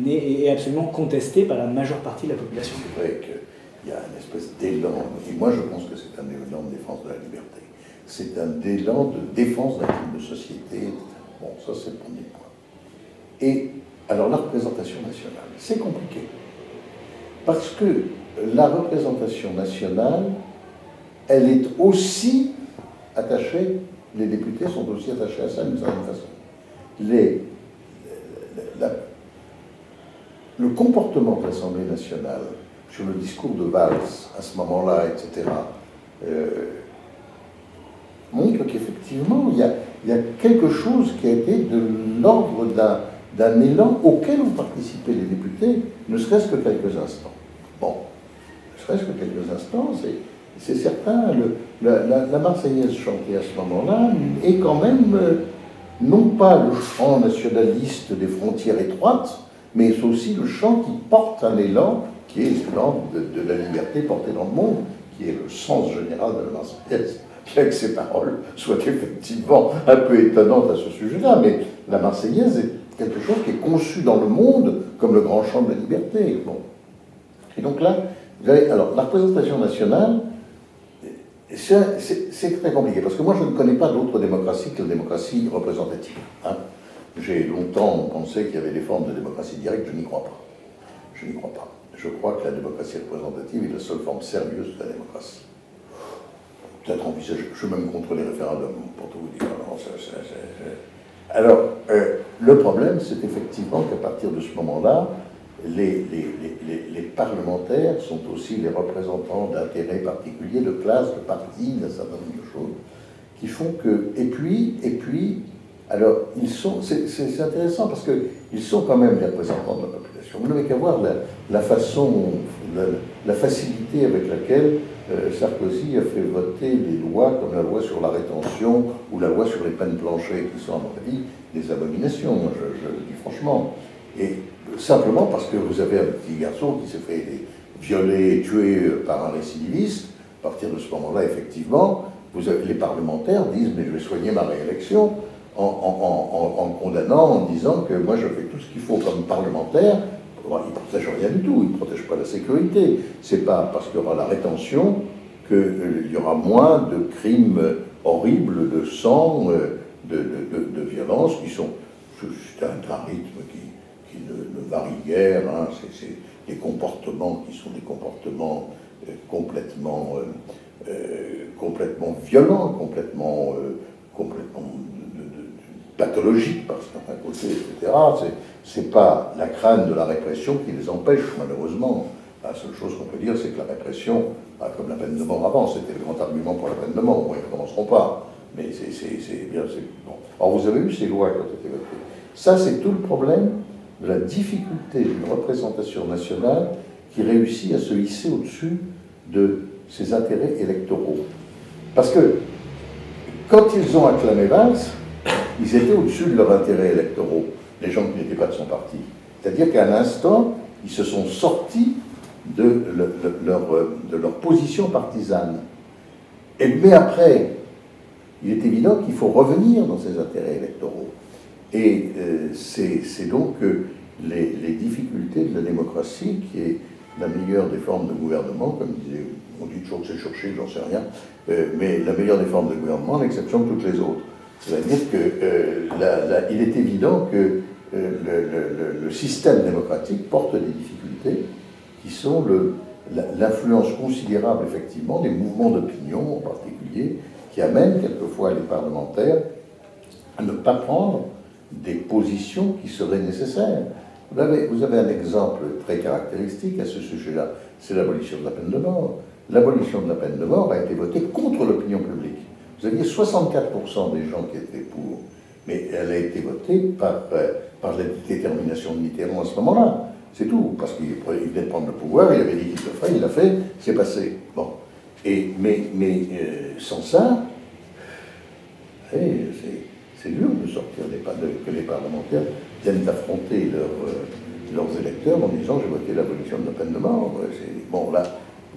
est absolument contestée par la majeure partie de la population. C'est vrai qu'il y a une espèce d'élan, et moi je pense que c'est un élan de défense de la liberté. C'est un élan de défense d'un type de société. Bon, ça c'est le premier point. Et alors la représentation nationale, c'est compliqué. Parce que la représentation nationale, elle est aussi attachée, les députés sont aussi attachés à ça d'une certaine façon. Le comportement de l'Assemblée nationale sur le discours de Valls à ce moment-là, etc., montre qu'effectivement, il y a quelque chose qui a été de l'ordre d'un élan auquel ont participé les députés, ne serait-ce que quelques instants. Bon, ne serait-ce que quelques instants, c'est certain, la Marseillaise chantée à ce moment-là est quand même, non pas le chant nationaliste des frontières étroites, mais c'est aussi le chant qui porte un élan, qui est l'élan de la liberté portée dans le monde, qui est le sens général de la Marseillaise. Bien que ces paroles soient effectivement un peu étonnantes à ce sujet-là, mais la Marseillaise est quelque chose qui est conçu dans le monde comme le grand chant de la liberté. Bon. Et donc là, vous avez, alors, la représentation nationale, c'est très compliqué, parce que moi je ne connais pas d'autre démocratie que la démocratie représentative. Hein. J'ai longtemps pensé qu'il y avait des formes de démocratie directe, je n'y crois pas. Je n'y crois pas. Je crois que la démocratie représentative est la seule forme sérieuse de la démocratie. Peut-être envisagé, je suis même contre les référendums, pour tout vous dire. Alors, le problème, c'est effectivement qu'à partir de ce moment-là, les parlementaires sont aussi les représentants d'intérêts particuliers, de classes, de partis, d'un certain nombre de choses, qui font que... Et puis, alors, c'est intéressant parce qu'ils sont quand même les représentants de la population. Vous n'avez qu'à voir la façon, la facilité avec laquelle Sarkozy a fait voter des lois comme la loi sur la rétention ou la loi sur les peines planchées, qui sont, à mon avis, des abominations, je le dis franchement. Et simplement parce que vous avez un petit garçon qui s'est fait violer et tuer par un récidiviste, à partir de ce moment-là, effectivement, les parlementaires disent « mais je vais soigner ma réélection », en condamnant, en disant que moi je fais tout ce qu'il faut comme parlementaire. Bon, ils ne protègent rien du tout, ils ne protègent pas la sécurité. C'est pas parce qu'il y aura la rétention qu'il y aura moins de crimes horribles, de sang, de violences qui sont... C'est un rythme qui ne varie guère, hein. C'est des comportements qui sont des comportements complètement violents, complètement pathologiques par certains côtés, etc. C'est pas la crainte de la répression qui les empêche, malheureusement. La seule chose qu'on peut dire, c'est que la répression, comme la peine de mort avant, c'était le grand argument pour la peine de mort. Bon, ils ne recommenceront pas, mais c'est bien. Bon. Alors vous avez vu ces lois qui ont été votées. Ça, c'est tout le problème de la difficulté d'une représentation nationale qui réussit à se hisser au-dessus de ses intérêts électoraux. Parce que quand ils ont acclamé Valls, ils étaient au-dessus de leurs intérêts électoraux, les gens qui n'étaient pas de son parti. C'est-à-dire qu'à un instant, ils se sont sortis de leur position partisane. Mais après, il est évident qu'il faut revenir dans ces intérêts électoraux. Et c'est donc les difficultés de la démocratie, qui est la meilleure des formes de gouvernement, comme disait, on dit toujours que c'est Churchill, j'en sais rien, mais la meilleure des formes de gouvernement, à l'exception de toutes les autres. C'est-à-dire qu'il est évident que le système démocratique porte des difficultés qui sont l'influence considérable, effectivement, des mouvements d'opinion en particulier, qui amènent quelquefois les parlementaires à ne pas prendre des positions qui seraient nécessaires. Vous avez un exemple très caractéristique à ce sujet-là, c'est l'abolition de la peine de mort. L'abolition de la peine de mort a été votée contre l'opinion publique. Vous aviez 64% des gens qui étaient pour, mais elle a été votée par la détermination de Mitterrand à ce moment-là. C'est tout, parce qu'il venait de prendre le pouvoir, il avait dit qu'il le ferait, il l'a fait, c'est passé. Bon. Mais sans ça, c'est dur de sortir que les parlementaires viennent affronter leurs électeurs en disant j'ai voté l'abolition de la peine de mort. Bon, là,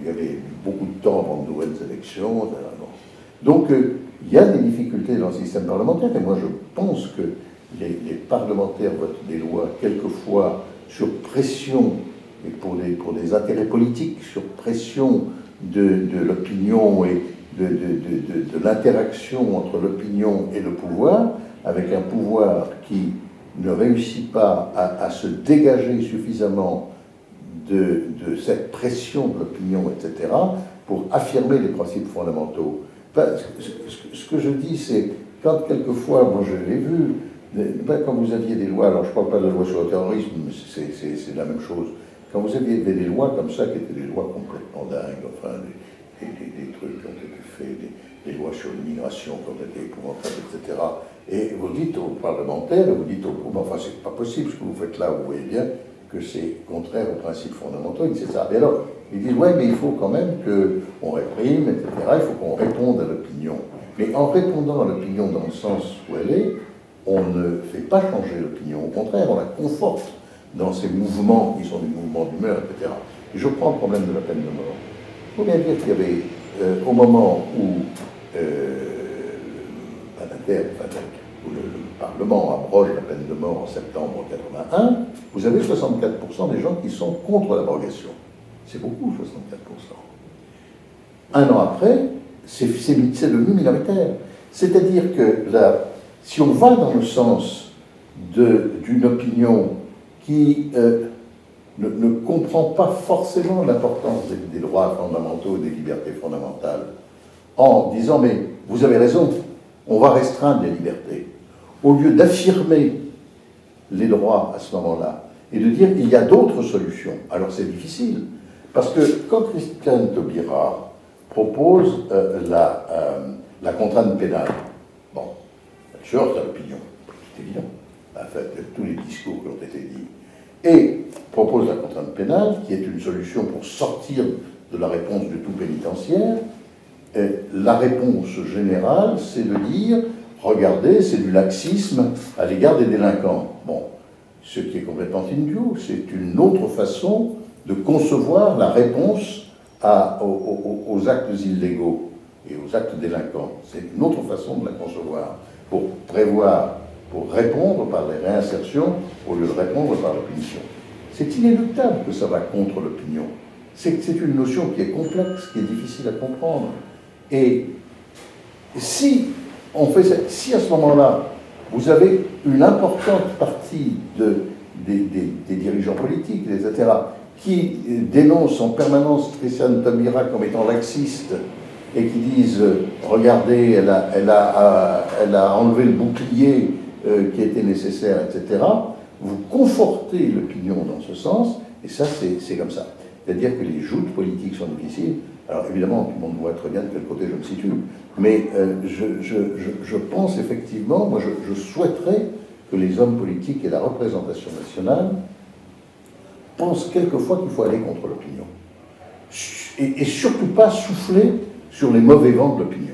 il y avait beaucoup de temps avant de nouvelles élections. Bon. Donc, il y a des difficultés dans le système parlementaire, et moi je pense que les parlementaires votent des lois quelquefois sur pression, et pour des intérêts politiques, sur pression de l'opinion et de l'interaction entre l'opinion et le pouvoir, avec un pouvoir qui ne réussit pas à se dégager suffisamment de cette pression de l'opinion, etc., pour affirmer les principes fondamentaux. Ce que je dis, c'est, quand quelquefois, moi je l'ai vu, quand vous aviez des lois, alors je ne parle pas de la loi sur le terrorisme, mais c'est la même chose, quand vous aviez des lois comme ça, qui étaient des lois complètement dingues, enfin, des trucs qui ont été faits, des lois sur l'immigration qui ont été épouvantables, etc., et vous dites aux parlementaires, vous dites enfin, c'est pas possible ce que vous faites là, vous voyez bien que c'est contraire aux principes fondamentaux, ils disent ça. Et alors, ils disent, ouais, mais il faut quand même qu'on réprime, etc., il faut qu'on réponde à l'opinion. Mais en répondant à l'opinion dans le sens où elle est, on ne fait pas changer l'opinion, au contraire, on la conforte dans ces mouvements qui sont des mouvements d'humeur, etc. Et je prends le problème de la peine de mort. Il faut bien dire qu'il y avait, au moment où le Parlement abroge la peine de mort en septembre 81, vous avez 64% des gens qui sont contre l'abrogation. C'est beaucoup, 64%. Un an après, c'est devenu minoritaire. C'est-à-dire que si on va dans le sens d'une opinion qui ne comprend pas forcément l'importance des droits fondamentaux et des libertés fondamentales, en disant, mais vous avez raison, on va restreindre les libertés, au lieu d'affirmer les droits à ce moment-là, et de dire il y a d'autres solutions. Alors c'est difficile, parce que quand Christiane Taubira propose la contrainte pénale, bon, elle heurte à l'opinion, c'est évident, en fait, tous les discours qui ont été dits, et propose la contrainte pénale, qui est une solution pour sortir de la réponse du tout pénitentiaire. Et la réponse générale, c'est de dire regardez, c'est du laxisme à l'égard des délinquants. Bon, ce qui est complètement idiot, c'est une autre façon de concevoir la réponse aux actes illégaux et aux actes délinquants. C'est une autre façon de la concevoir, pour répondre par les réinsertions au lieu de répondre par la punition. C'est inéluctable que ça va contre l'opinion. C'est une notion qui est complexe, qui est difficile à comprendre. Et si à ce moment-là, vous avez une importante partie des dirigeants politiques, etc., qui dénoncent en permanence Christiane Taubira comme étant laxiste et qui disent regardez, elle a enlevé le bouclier qui était nécessaire, etc., vous confortez l'opinion dans ce sens, et ça, c'est comme ça. C'est-à-dire que les joutes politiques sont difficiles. Alors évidemment, tout le monde voit très bien de quel côté je me situe, mais je pense effectivement, moi je souhaiterais que les hommes politiques et la représentation nationale pensent quelquefois qu'il faut aller contre l'opinion. Et surtout pas souffler sur les mauvais vents de l'opinion.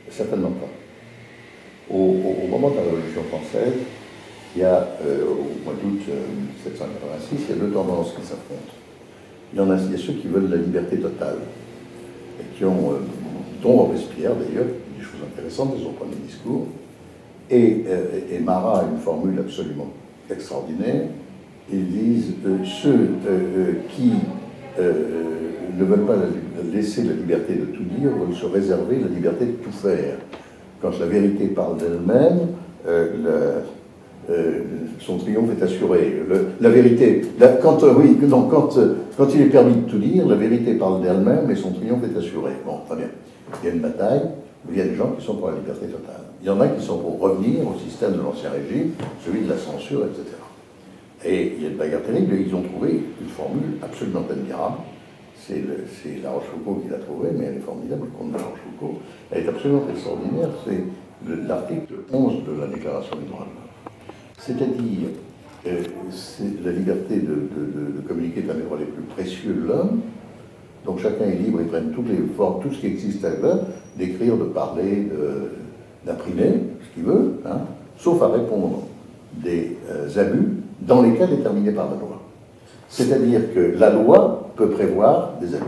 Certainement pas. Au moment de la Révolution française, il y a, au mois d'août 1786, il y a deux tendances qui s'affrontent. Il y a ceux qui veulent la liberté totale, et qui ont, dont Robespierre d'ailleurs, des choses intéressantes dans son premier discours, et Marat a une formule absolument extraordinaire. Ils disent ceux qui ne veulent pas laisser la liberté de tout dire, veulent se réserver la liberté de tout faire. Quand la vérité parle d'elle-même, son triomphe est assuré. La vérité, quand il est permis de tout dire, la vérité parle d'elle-même et son triomphe est assuré. Bon, très bien. Il y a une bataille, il y a des gens qui sont pour la liberté totale. Il y en a qui sont pour revenir au système de l'Ancien Régime, celui de la censure, etc. Et il y a une bagarre terrible, et ils ont trouvé une formule absolument admirable. C'est La Rochefoucauld qui l'a trouvée, mais elle est formidable, le conte de La Rochefoucauld. Elle est absolument extraordinaire. l'article 11 de la Déclaration des droits de l'homme. C'est-à-dire, c'est la liberté de communiquer est un des droits les plus précieux de l'homme. Donc chacun est libre, il prenne toutes les formes, tout ce qui existe à l'heure, d'écrire, de parler, d'imprimer, ce qu'il veut, hein, sauf à répondre des abus dans les cas déterminés par la loi. C'est-à-dire que la loi peut prévoir des abus.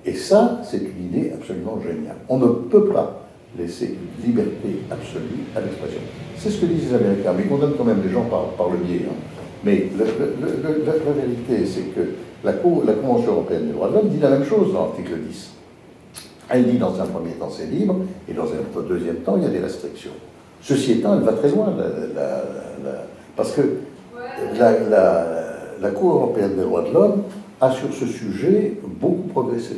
Et ça, c'est une idée absolument géniale. On ne peut pas laisser une liberté absolue à l'expression. C'est ce que disent les Américains, mais ils condamnent quand même les gens par le biais. Hein. Mais la vérité, c'est que la Convention européenne des droits de l'homme dit la même chose dans l'article 10. Elle dit dans un premier temps c'est libre, et dans un deuxième temps il y a des restrictions. Ceci étant, elle va très loin, parce que la Cour européenne des droits de l'homme a sur ce sujet beaucoup progressé.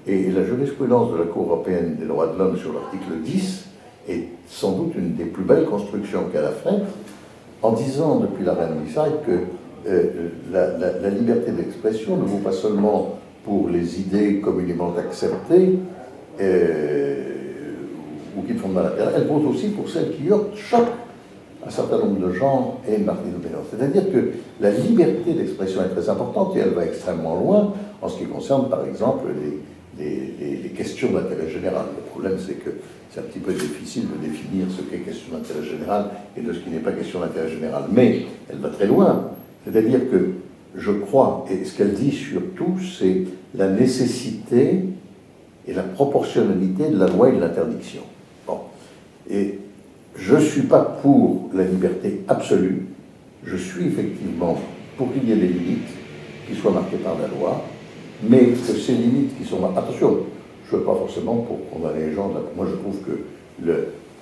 Et la jurisprudence de la Cour européenne des droits de l'homme sur l'article 10 est sans doute une des plus belles constructions qu'elle a faites, en disant depuis la reine Elisabeth que la liberté d'expression ne vaut pas seulement pour les idées communément acceptées ou qui font mal à terre, elle vaut aussi pour celles qui choquent un certain nombre de gens et une partie de l'opinion. C'est-à-dire que la liberté d'expression est très importante et elle va extrêmement loin en ce qui concerne, par exemple, les questions d'intérêt général. Le problème, c'est que c'est un petit peu difficile de définir ce qu'est question d'intérêt général et de ce qui n'est pas question d'intérêt général. Mais elle va très loin. C'est-à-dire que je crois, et ce qu'elle dit surtout, c'est la nécessité et la proportionnalité de la loi et de l'interdiction. Bon. Et je ne suis pas pour la liberté absolue. Je suis effectivement pour qu'il y ait des limites qui soient marquées par la loi, mais que ces limites qui sont... Attention, je ne veux pas forcément pour condamner les gens. Moi, je trouve que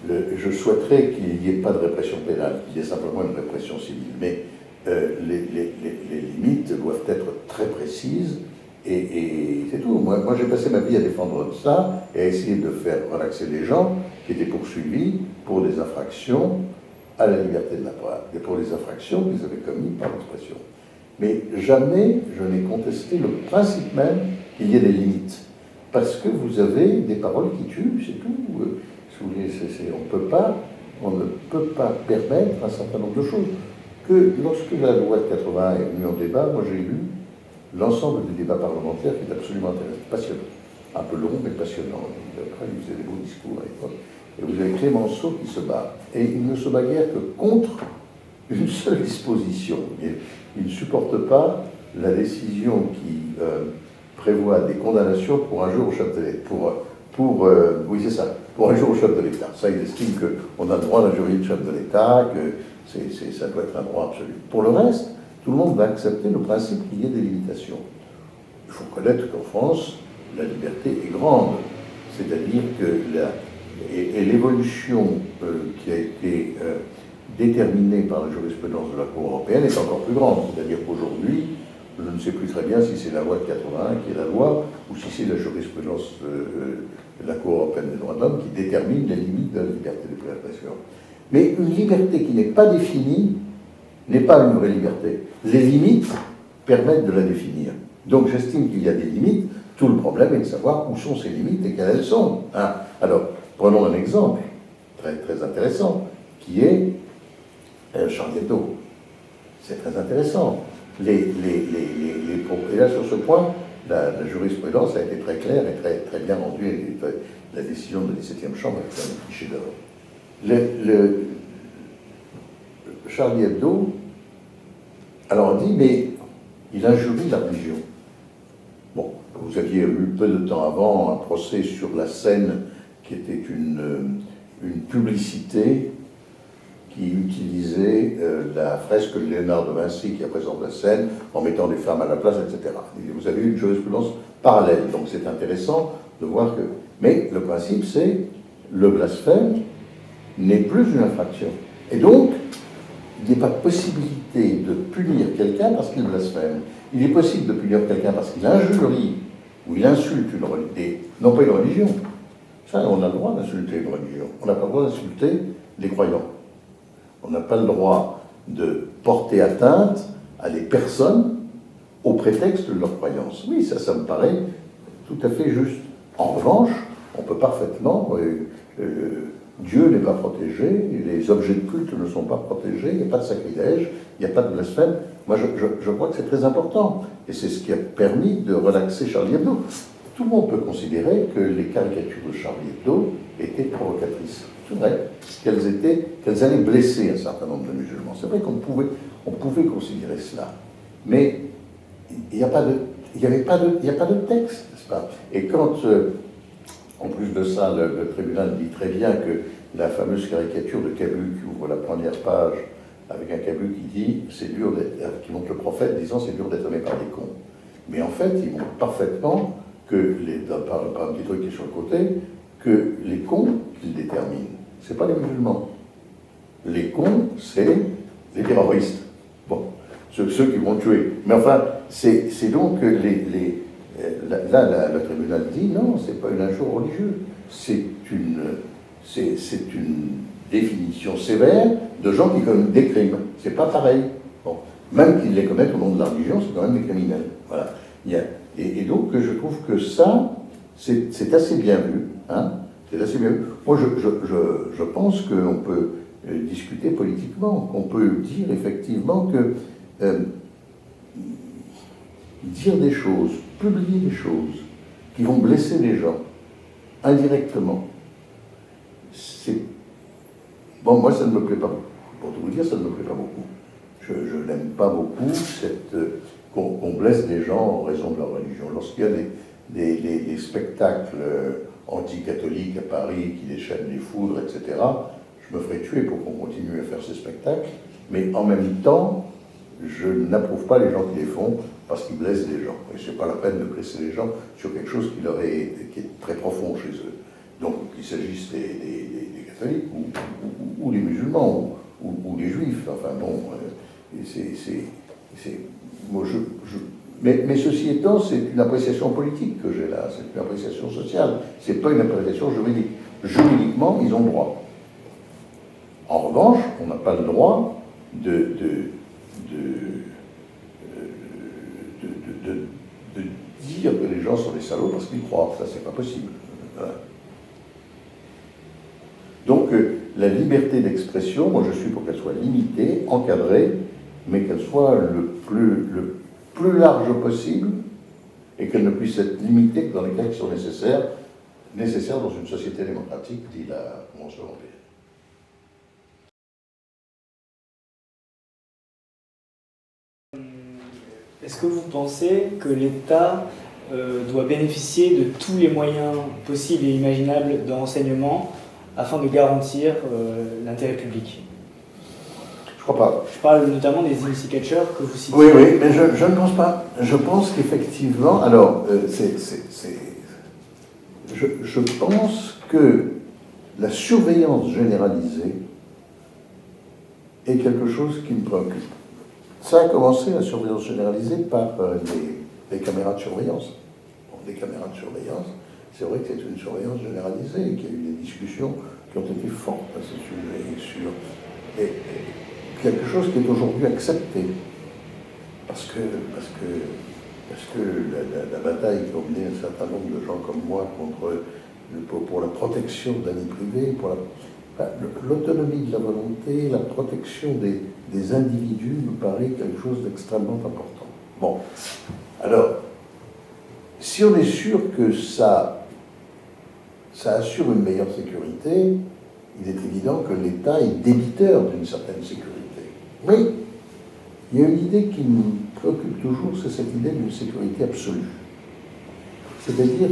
je souhaiterais qu'il n'y ait pas de répression pénale, qu'il y ait simplement une répression civile. Mais les limites doivent être très précises et c'est tout. Moi, j'ai passé ma vie à défendre ça et à essayer de faire relaxer les gens qui étaient poursuivis pour des infractions à la liberté de la parole et pour les infractions qu'ils avaient commises par l'expression. Mais jamais je n'ai contesté le principe même qu'il y ait des limites. Parce que vous avez des paroles qui tuent, c'est tout. Si vous voulez, on ne peut pas permettre un certain nombre de choses. Que lorsque la loi de 80 est venue en débat, moi j'ai lu l'ensemble des débats parlementaires qui est absolument intéressant, passionnant. Un peu long, mais passionnant. Après, il faisait des beaux discours à l'époque. Et vous avez Clémenceau qui se bat. Et il ne se bat guère que contre une seule disposition. Il ne supporte pas la décision qui prévoit des condamnations pour un jour au chef de l'État. Oui, c'est ça, pour un jour au chef de l'État. Ça, il estime qu'on a le droit d'injurier le chef de l'État, que ça doit être un droit absolu. Pour le reste, tout le monde va accepter le principe qu'il y ait des limitations. Il faut reconnaître qu'en France, la liberté est grande. C'est-à-dire que l'évolution qui a été déterminée par la jurisprudence de la Cour européenne est encore plus grande. C'est-à-dire qu'aujourd'hui, je ne sais plus très bien si c'est la loi de 81 qui est la loi, ou si c'est la jurisprudence de la Cour européenne des droits de l'homme qui détermine les limites de la liberté d'expression. Mais une liberté qui n'est pas définie n'est pas une vraie liberté. Les limites permettent de la définir. Donc j'estime qu'il y a des limites. Tout le problème est de savoir où sont ces limites et quelles elles sont. Hein. Alors, prenons un exemple très, très intéressant, qui est Charlie Hebdo. C'est très intéressant. Et là, sur ce point, la jurisprudence a été très claire et très, très bien rendue. Et la décision de la 17e chambre est un cliché d'or. Charlie Hebdo, alors on dit, mais il injurie la religion. Bon, vous aviez eu peu de temps avant un procès sur la scène qui était une publicité qui utilisait la fresque de Léonard de Vinci qui représente la scène en mettant des femmes à la place, etc. Et vous avez eu une jurisprudence parallèle, donc c'est intéressant de voir que... Mais le principe, c'est le blasphème n'est plus une infraction. Et donc, il n'y a pas de possibilité de punir quelqu'un parce qu'il blasphème. Il est possible de punir quelqu'un parce qu'il injurie ou il insulte une religion, non pas une religion. Ça, on a le droit d'insulter une religion. On n'a pas le droit d'insulter les croyants. On n'a pas le droit de porter atteinte à des personnes au prétexte de leur croyance. Oui, ça me paraît tout à fait juste. En revanche, on peut parfaitement Dieu n'est pas protégé, les objets de culte ne sont pas protégés, il n'y a pas de sacrilège, il n'y a pas de blasphème. Moi, je crois que c'est très important. Et c'est ce qui a permis de relaxer Charlie Hebdo. Tout le monde peut considérer que les caricatures de Charlie Hebdo étaient provocatrices. C'est vrai qu'elles allaient blesser un certain nombre de musulmans. C'est vrai qu'on pouvait considérer cela. Mais il n'y a pas de texte, n'est-ce pas? Et quand, en plus de ça, le tribunal dit très bien que la fameuse caricature de Cabu qui ouvre la première page avec un Cabu qui dit, qui montre le prophète disant c'est dur d'être aimé par des cons. Mais en fait, il montre parfaitement que, par un petit truc qui est sur le côté, que les cons qu'ils déterminent, c'est pas les musulmans. Les cons, c'est les terroristes. Bon, ceux qui vont tuer. Mais enfin, c'est donc le tribunal dit non, c'est pas une injure religieuse. C'est une définition sévère de gens qui commettent des crimes. C'est pas pareil. Bon. Même qu'ils les commettent au nom de la religion, c'est quand même des criminels. Voilà. Et donc, je trouve que ça, c'est assez bien vu. Hein. C'est assez bien vu. Moi, je pense qu'on peut discuter politiquement, qu'on peut dire effectivement que dire des choses, publier des choses qui vont blesser les gens indirectement, c'est... Bon, moi, ça ne me plaît pas beaucoup. Pour tout vous dire, ça ne me plaît pas beaucoup. Je n'aime pas beaucoup qu'on blesse des gens en raison de leur religion. Lorsqu'il y a des spectacles anti-catholiques à Paris qui déchaînent les foudres, etc., je me ferai tuer pour qu'on continue à faire ces spectacles, mais en même temps, je n'approuve pas les gens qui les font parce qu'ils blessent les gens. Et ce n'est pas la peine de blesser les gens sur quelque chose qui est très profond chez eux. Donc, qu'il s'agisse des catholiques ou les musulmans ou les juifs. Enfin bon, mais ceci étant, c'est une appréciation politique que j'ai là, c'est une appréciation sociale, c'est pas une appréciation juridique. Juridiquement, ils ont droit. En revanche, on n'a pas le droit de dire que les gens sont des salauds parce qu'ils croient. Ça, c'est pas possible. Voilà. Donc, la liberté d'expression, moi je suis pour qu'elle soit limitée, encadrée, mais qu'elle soit le plus large possible et qu'elle ne puisse être limitée que dans les cas qui sont nécessaires dans une société démocratique, dit la Convention européenne. Est-ce que vous pensez que l'État doit bénéficier de tous les moyens possibles et imaginables de renseignement afin de garantir l'intérêt public? Je crois pas. Je parle notamment des initiateurs que vous citez. Oui, mais je ne pense pas. Je pense qu'effectivement, alors, je pense que la surveillance généralisée est quelque chose qui me préoccupe. Ça a commencé, la surveillance généralisée, par les caméras de surveillance. Bon, les caméras de surveillance, c'est vrai que c'est une surveillance généralisée et qu'il y a eu des discussions qui ont été fortes à ce sujet sur quelque chose qui est aujourd'hui accepté. Parce que la bataille qu'a menée un certain nombre de gens comme moi pour la protection de la vie privée, pour l'autonomie de la volonté, la protection des individus me paraît quelque chose d'extrêmement important. Bon, alors, si on est sûr que ça assure une meilleure sécurité, il est évident que l'État est débiteur d'une certaine sécurité. Mais il y a une idée qui me préoccupe toujours, c'est cette idée d'une sécurité absolue. C'est-à-dire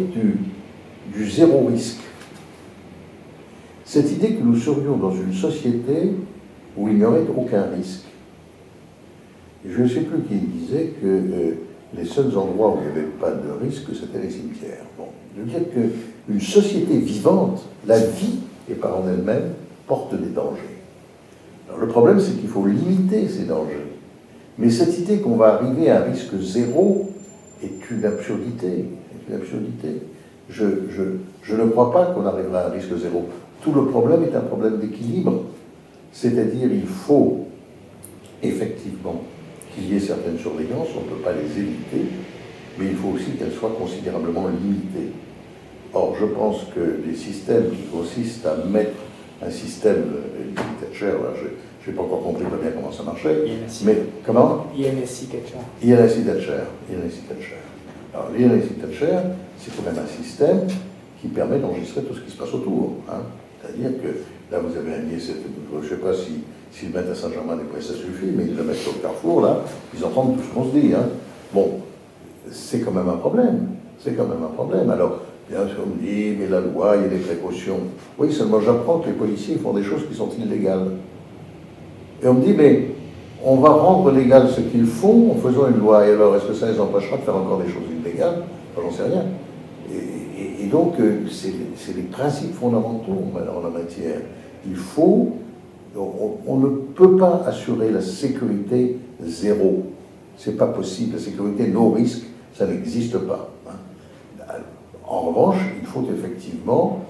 du zéro risque. Cette idée que nous serions dans une société où il n'y aurait aucun risque. Je ne sais plus qui disait que les seuls endroits où il n'y avait pas de risque, c'était les cimetières. Bon, je veux dire qu'une société vivante, la vie, et par en elle-même, porte des dangers. Alors, le problème, c'est qu'il faut limiter ces dangers. Mais cette idée qu'on va arriver à un risque zéro est une absurdité. Je ne crois pas qu'on arrivera à un risque zéro. Tout le problème est un problème d'équilibre. C'est-à-dire, il faut effectivement qu'il y ait certaines surveillances, on ne peut pas les éviter, mais il faut aussi qu'elles soient considérablement limitées. Or, je pense que les systèmes qui consistent à mettre un système, Thatcher, je n'ai pas encore compris très bien comment ça marchait, INSI. mais comment INSI Thatcher. INSI Thatcher. Alors l'INSI Thatcher, c'est quand même un système qui permet d'enregistrer tout ce qui se passe autour. Hein. C'est-à-dire que là, vous avez un ISF, je ne sais pas s'ils le mettent à Saint-Germain-des-Prés, ça suffit, mais ils le mettent au Carrefour, là, ils entendent tout ce qu'on se dit. Hein. Bon, c'est quand même un problème. C'est quand même un problème. Alors, bien sûr, on me dit, mais la loi, il y a des précautions. Oui, seulement j'apprends que les policiers font des choses qui sont illégales. Et on me dit, mais on va rendre légal ce qu'ils font en faisant une loi. Et alors, est-ce que ça les empêchera de faire encore des choses illégales? J'en sais rien. Et donc, c'est les principes fondamentaux en la matière. Il faut, on ne peut pas assurer la sécurité zéro. C'est pas possible. La sécurité no risque, ça n'existe pas. Hein. En revanche, il faut effectivement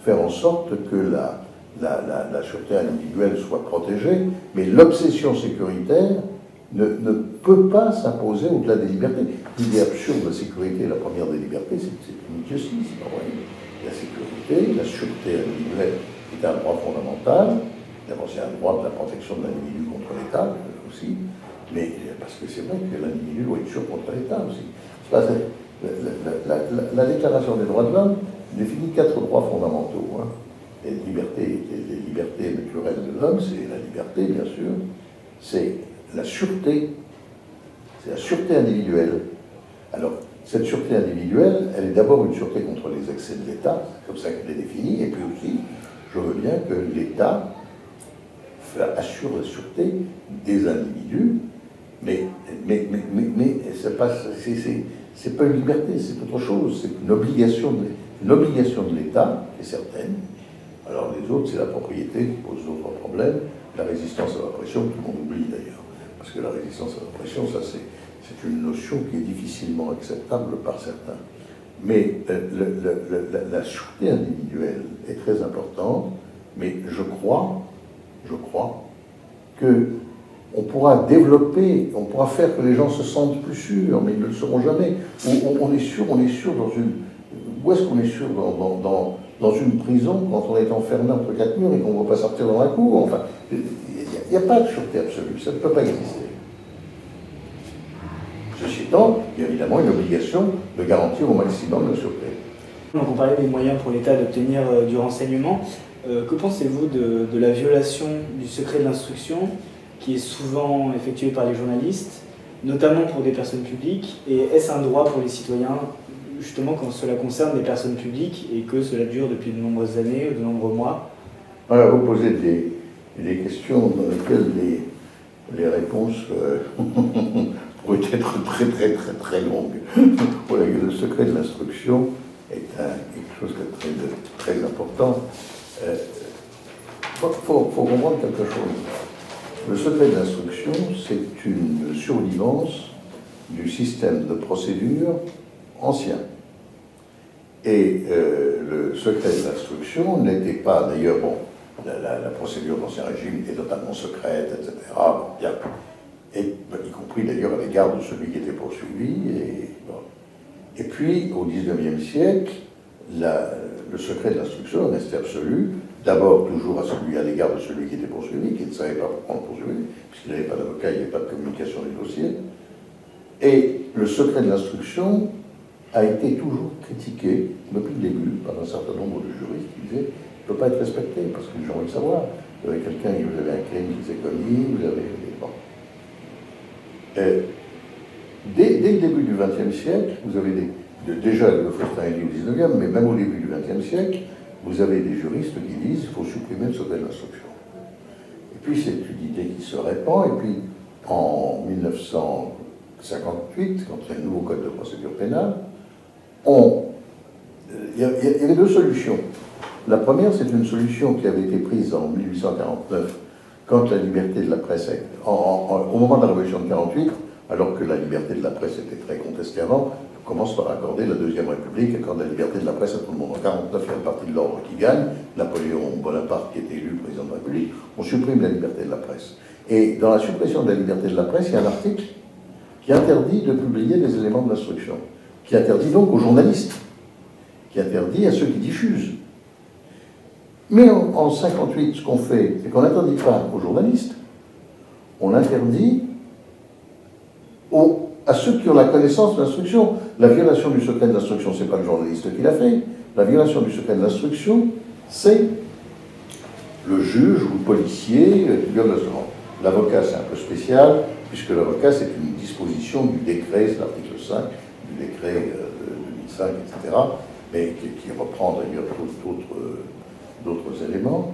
faire en sorte que la sûreté individuelle soit protégée, mais l'obsession sécuritaire ne peut pas s'imposer au-delà des libertés. L'idée absurde de la sécurité, la première des libertés, c'est une idiotie, c'est pas vrai. La sécurité, la sûreté individuelle est un droit fondamental. D'abord, c'est un droit de la protection de l'individu contre l'État aussi, mais parce que c'est vrai que l'individu doit être sûr contre l'État aussi. La Déclaration des droits de l'homme définit 4 droits fondamentaux. Hein. Les libertés naturelles de l'homme, c'est la liberté, bien sûr, c'est la sûreté individuelle. Alors, cette sûreté individuelle, elle est d'abord une sûreté contre les excès de l'État, comme ça qu'elle est définie, et puis aussi, je veux bien que l'État assure la sûreté des individus, mais c'est pas une liberté, c'est autre chose, c'est une obligation de l'État, qui est certaine. Alors les autres, c'est la propriété qui pose d'autres problèmes, la résistance à l'oppression, tout le monde oublie d'ailleurs, parce que la résistance à l'oppression, ça c'est une notion qui est difficilement acceptable par certains. Mais la sûreté individuelle est très importante, mais je crois que on pourra développer, on pourra faire que les gens se sentent plus sûrs, mais ils ne le seront jamais. On est sûr dans une... Où est-ce qu'on est sûr dans une prison quand on est enfermé entre 4 murs et qu'on ne va pas sortir dans la cour? Enfin, il n'y a pas de sûreté absolue, ça ne peut pas exister. Ceci étant, il y a évidemment une obligation de garantir au maximum la sûreté. Donc on parlait des moyens pour l'État d'obtenir du renseignement. Que pensez-vous de la violation du secret de l'instruction qui est souvent effectuée par les journalistes, notamment pour des personnes publiques? Et est-ce un droit pour les citoyens, justement quand cela concerne des personnes publiques et que cela dure depuis de nombreuses années ou de nombreux mois? Voilà, vous posez des questions dans lesquelles les réponses pourraient être très longues. Voilà, le secret de l'instruction est quelque chose de très important. Faut comprendre quelque chose. Le secret de l'instruction, c'est une survivance du système de procédure ancien. Et le secret de l'instruction n'était pas, d'ailleurs, bon, la procédure d'Ancien Régime était totalement secrète, etc. Bon, bien. Et, y compris d'ailleurs à l'égard de celui qui était poursuivi. Et puis, au XIXe siècle, le secret de l'instruction est resté absolu, d'abord toujours à l'égard de celui qui était poursuivi, qui ne savait pas pourquoi on le poursuivait, puisqu'il n'avait pas d'avocat, il n'y avait pas de communication des dossiers. Et le secret de l'instruction a été toujours critiqué, depuis le début, par un certain nombre de juristes qui disaient « il ne peut pas être respecté, parce que les gens veulent savoir. Vous avez quelqu'un, vous avez un crime qui s'est commis, vous avez... Bon. » Dès le début du XXe siècle, vous avez déjà le Faustin est né au XIXe, mais même au début du XXe siècle, vous avez des juristes qui disent qu'il faut supprimer le secret de l'instruction. Et puis c'est une idée qui se répand, et puis en 1958, quand il y a un nouveau code de procédure pénale, il y avait 2 solutions. La première, c'est une solution qui avait été prise en 1849, quand la liberté de la presse, au moment de la Révolution de 48, alors que la liberté de la presse était très contestée avant, on commence par accorder la Deuxième République, accorde la liberté de la presse à tout le monde. En 49, il y a le parti de l'ordre qui gagne, Napoléon Bonaparte qui est élu président de la République, on supprime la liberté de la presse. Et dans la suppression de la liberté de la presse, il y a un article qui interdit de publier les éléments de l'instruction, qui interdit donc aux journalistes, qui interdit à ceux qui diffusent. Mais en 58, ce qu'on fait, c'est qu'on n'interdit pas aux journalistes, on interdit à ceux qui ont la connaissance de l'instruction. La violation du secret de l'instruction, ce n'est pas le journaliste qui l'a fait. La violation du secret de l'instruction, c'est le juge ou le policier qui viole l'instruction. L'avocat, c'est un peu spécial, puisque l'avocat, c'est une disposition du décret, c'est l'article 5 du décret de 2005, etc., mais qui reprend d'ailleurs d'autres éléments.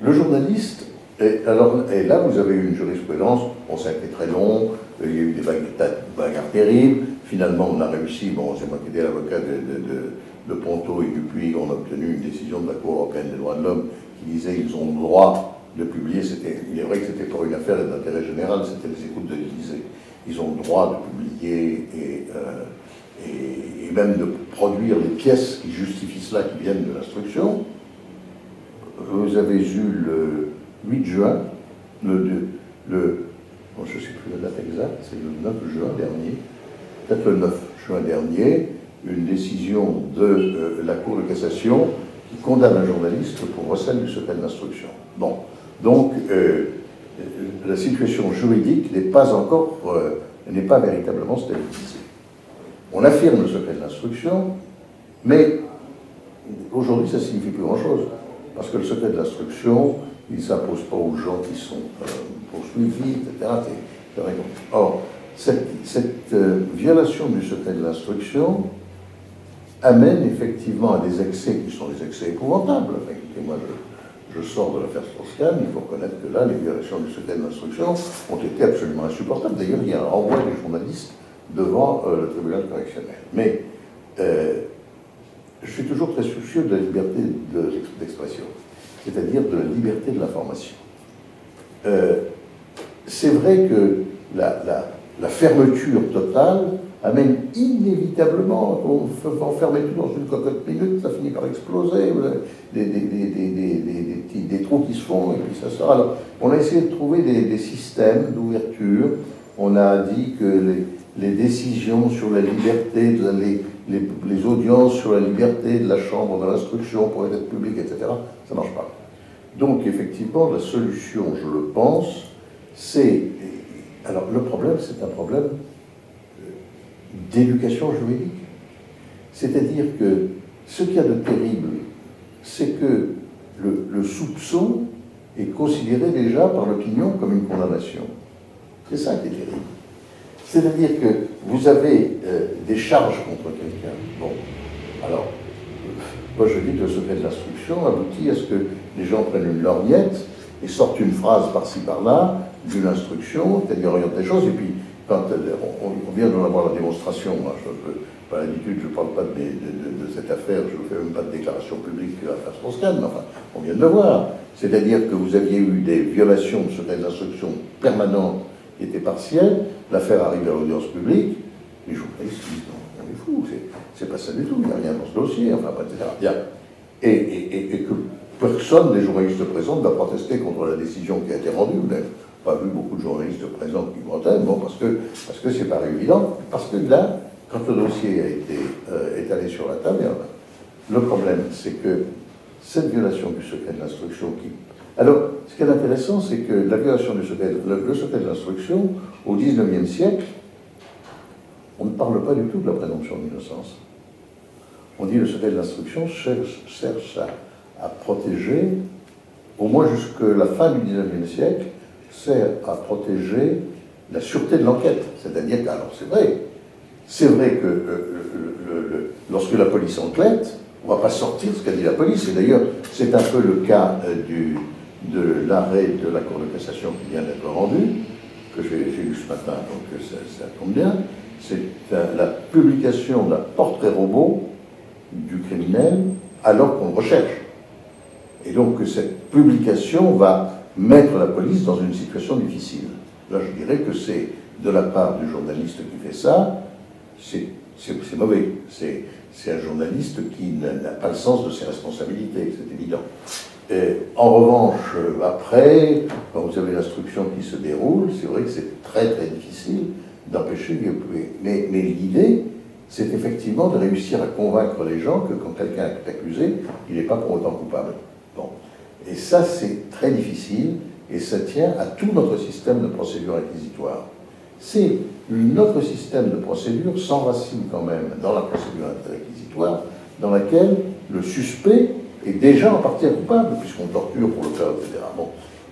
Le journaliste, et là, vous avez eu une jurisprudence, bon, ça a été très long, il y a eu des bagarres terribles, finalement, on a réussi, bon, c'est moi qui étais l'avocat de Ponto et Dupuis, on a obtenu une décision de la Cour européenne des droits de l'homme qui disait qu'ils ont le droit de publier, il est vrai que c'était pour une affaire d'intérêt général, c'était les écoutes de l'Élysée. Ils ont le droit de publier et même de produire les pièces qui justifient cela, qui viennent de l'instruction. Vous avez eu le 8 juin, je ne sais plus la date exacte, c'est le 9 juin dernier, peut-être le 9 juin dernier, une décision de la Cour de cassation qui condamne un journaliste pour recel du secret de l'instruction. Bon, donc la situation juridique n'est pas véritablement stabilisée. On affirme le secret de l'instruction, mais aujourd'hui ça ne signifie plus grand-chose, parce que le secret de l'instruction, il ne s'impose pas aux gens qui sont poursuivis, etc. Or, cette violation du secret de l'instruction amène effectivement à des excès qui sont des excès épouvantables. Enfin, écoutez, moi, je sors de l'affaire Strauss-Kahn, il faut reconnaître que là, les violations du secret de l'instruction ont été absolument insupportables. D'ailleurs, il y a un renvoi des journalistes devant le tribunal correctionnel. Mais je suis toujours très soucieux de la liberté d'expression, c'est-à-dire de la liberté de l'information. C'est vrai que la fermeture totale amène inévitablement, on peut enfermer tout dans une cocotte minute, ça finit par exploser, des trous qui se font, et puis ça sort. Alors, on a essayé de trouver des systèmes d'ouverture. On a dit que les décisions sur la liberté, les audiences sur la liberté de la chambre de l'instruction pourraient être publiques, etc. Ça ne marche pas. Donc, effectivement, la solution, je le pense, c'est... Alors, le problème, c'est un problème d'éducation juridique. C'est-à-dire que ce qu'il y a de terrible, c'est que le soupçon est considéré déjà par l'opinion comme une condamnation. C'est ça qui est terrible. C'est-à-dire que vous avez des charges contre quelqu'un. Bon, alors, moi je dis que le secret de l'instruction aboutit à ce que les gens prennent une lorgnette et sortent une phrase par-ci par-là d'une instruction, c'est-à-dire orienter les choses, et puis quand on vient d'en avoir la démonstration, moi, par l'habitude, je ne parle pas de cette affaire, je ne fais même pas de déclaration publique sur l'affaire Strauss-Kahn, mais enfin, on vient de le voir. C'est-à-dire que vous aviez eu des violations de secret de l'instruction permanentes qui étaient partielles, l'affaire arrive à l'audience publique, les journalistes disent non, on est fous, c'est pas ça du tout, il n'y a rien dans ce dossier, enfin, etc. Bien. Et que personne des journalistes présents ne va protester contre la décision qui a été rendue. Vous n'avez pas vu beaucoup de journalistes présents qui protestent, bon, parce que c'est pas évident, parce que là, quand le dossier a été étalé sur la table, le problème, c'est que cette violation du secret de l'instruction qui... Alors, ce qui est intéressant, c'est que la violation du secret, le secret de l'instruction, au XIXe siècle, on ne parle pas du tout de la présomption d'innocence. On dit que le secret de l'instruction cherche à protéger, au moins jusqu'à la fin du XIXe siècle, sert à protéger la sûreté de l'enquête. C'est-à-dire que, alors c'est vrai que lorsque la police enquête, on ne va pas sortir ce qu'a dit la police, et d'ailleurs, c'est un peu le cas de l'arrêt de la Cour de cassation qui vient d'être rendu, que j'ai lu ce matin, donc ça tombe bien. C'est la publication d'un portrait robot du criminel alors qu'on le recherche. Et donc cette publication va mettre la police dans une situation difficile. Là, je dirais que c'est de la part du journaliste qui fait ça, c'est mauvais. C'est un journaliste qui n'a pas le sens de ses responsabilités, c'est évident. Et en revanche, après, quand vous avez l'instruction qui se déroule, c'est vrai que c'est très très difficile d'empêcher de mais l'idée, c'est effectivement de réussir à convaincre les gens que quand quelqu'un est accusé, il n'est pas pour autant coupable. Bon. Et ça, c'est très difficile, et ça tient à tout notre système de procédure inquisitoire. C'est notre système de procédure s'enracine quand même dans la procédure inquisitoire, dans laquelle le suspect est déjà en partie coupable, puisqu'on torture pour le faire, etc. Bon.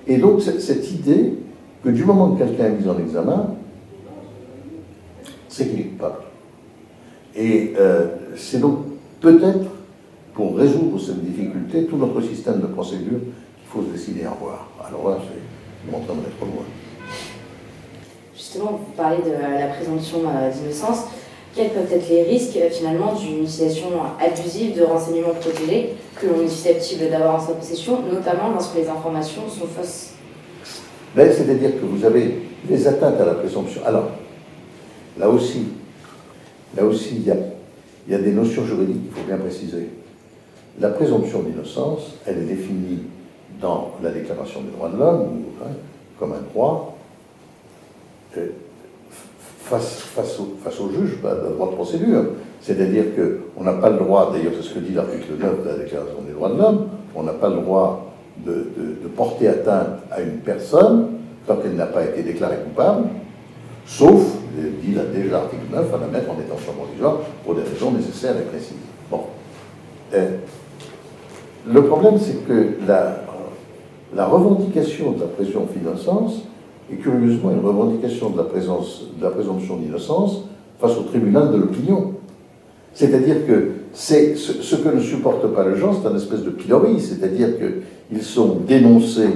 Et donc, cette idée que du moment que quelqu'un est mis en examen, c'est qu'il est coupable. Et c'est donc peut-être, pour résoudre cette difficulté, tout notre système de procédure qu'il faut se décider à revoir. Alors là, c'est en train d'être trop loin. Justement, vous parlez de la présomption d'innocence. Quels peuvent être les risques, finalement, d'une utilisation abusive de renseignements protégés que l'on est susceptible d'avoir en sa possession, notamment lorsque les informations sont fausses? C'est-à-dire que vous avez des atteintes à la présomption. Alors, là aussi, il y a des notions juridiques qu'il faut bien préciser. La présomption d'innocence, elle est définie dans la Déclaration des droits de l'homme comme un droit face au juge, d'un droit de procédure. C'est-à-dire qu'on n'a pas le droit, d'ailleurs c'est ce que dit l'article 9 de la Déclaration des droits de l'homme, on n'a pas le droit de porter atteinte à une personne tant qu'elle n'a pas été déclarée coupable, sauf, dit là déjà l'article 9, à la mettre en détention provisoire pour des raisons nécessaires et précises. Bon. Le problème, c'est que la revendication de la présomption d'innocence est curieusement une revendication de la présomption d'innocence face au tribunal de l'opinion. C'est-à-dire que c'est ce que ne supporte pas les gens, c'est un espèce de pilori, c'est-à-dire qu'ils sont dénoncés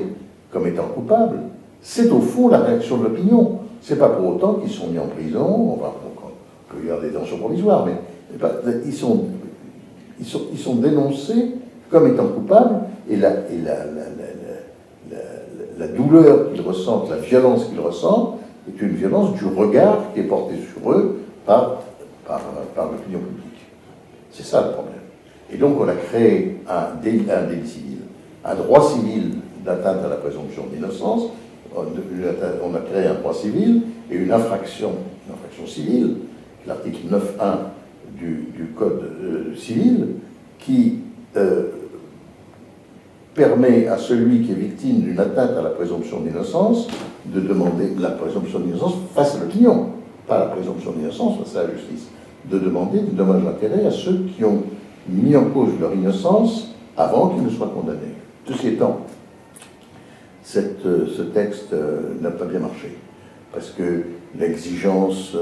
comme étant coupables. C'est au fond la réaction de l'opinion. C'est pas pour autant qu'ils sont mis en prison, enfin, on peut y avoir des détentions provisoires, mais ils sont dénoncés comme étant coupables, et la douleur qu'ils ressentent, la violence qu'ils ressentent, est une violence du regard qui est porté sur eux par l'opinion publique. C'est ça le problème. Et donc on a créé un délit civil, un droit civil d'atteinte à la présomption d'innocence, on a créé un droit civil et une infraction civile, l'article 9.1 du Code civil, qui permet à celui qui est victime d'une atteinte à la présomption d'innocence de demander la présomption d'innocence face à l'opinion, pas la présomption d'innocence face à la justice, de demander du dommage d'intérêt à ceux qui ont mis en cause leur innocence avant qu'ils ne soient condamnés. Ceci étant, ce texte n'a pas bien marché, parce que l'exigence,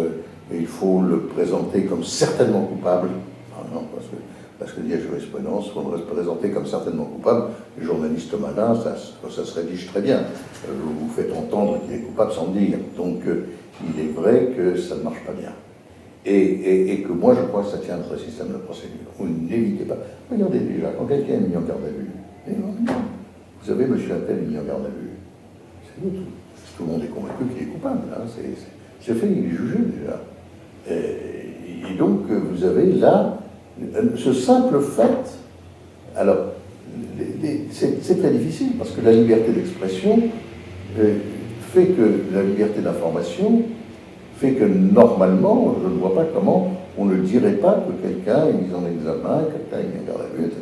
il faut le présenter comme certainement coupable, parce que dit la jurisprudence, il faut le présenter comme certainement coupable. Les journalistes malins, ça se rédige très bien. Vous faites entendre qu'il est coupable sans le dire. Donc, il est vrai que ça ne marche pas bien. Et que moi, je crois que ça tient à notre système de procédure. Vous n'évitez pas. Regardez déjà, quand quelqu'un est mis en garde à vue, vous savez, monsieur Attel est mis en garde à vue. C'est tout le monde est convaincu qu'il est coupable. Hein. C'est fait, il est jugé déjà. Et donc, vous avez là ce simple fait. Alors, c'est très difficile parce que la liberté d'expression fait que la liberté d'information fait que normalement, je ne vois pas comment on ne dirait pas que quelqu'un est mis en examen, quelqu'un est mis en garde à vue, etc.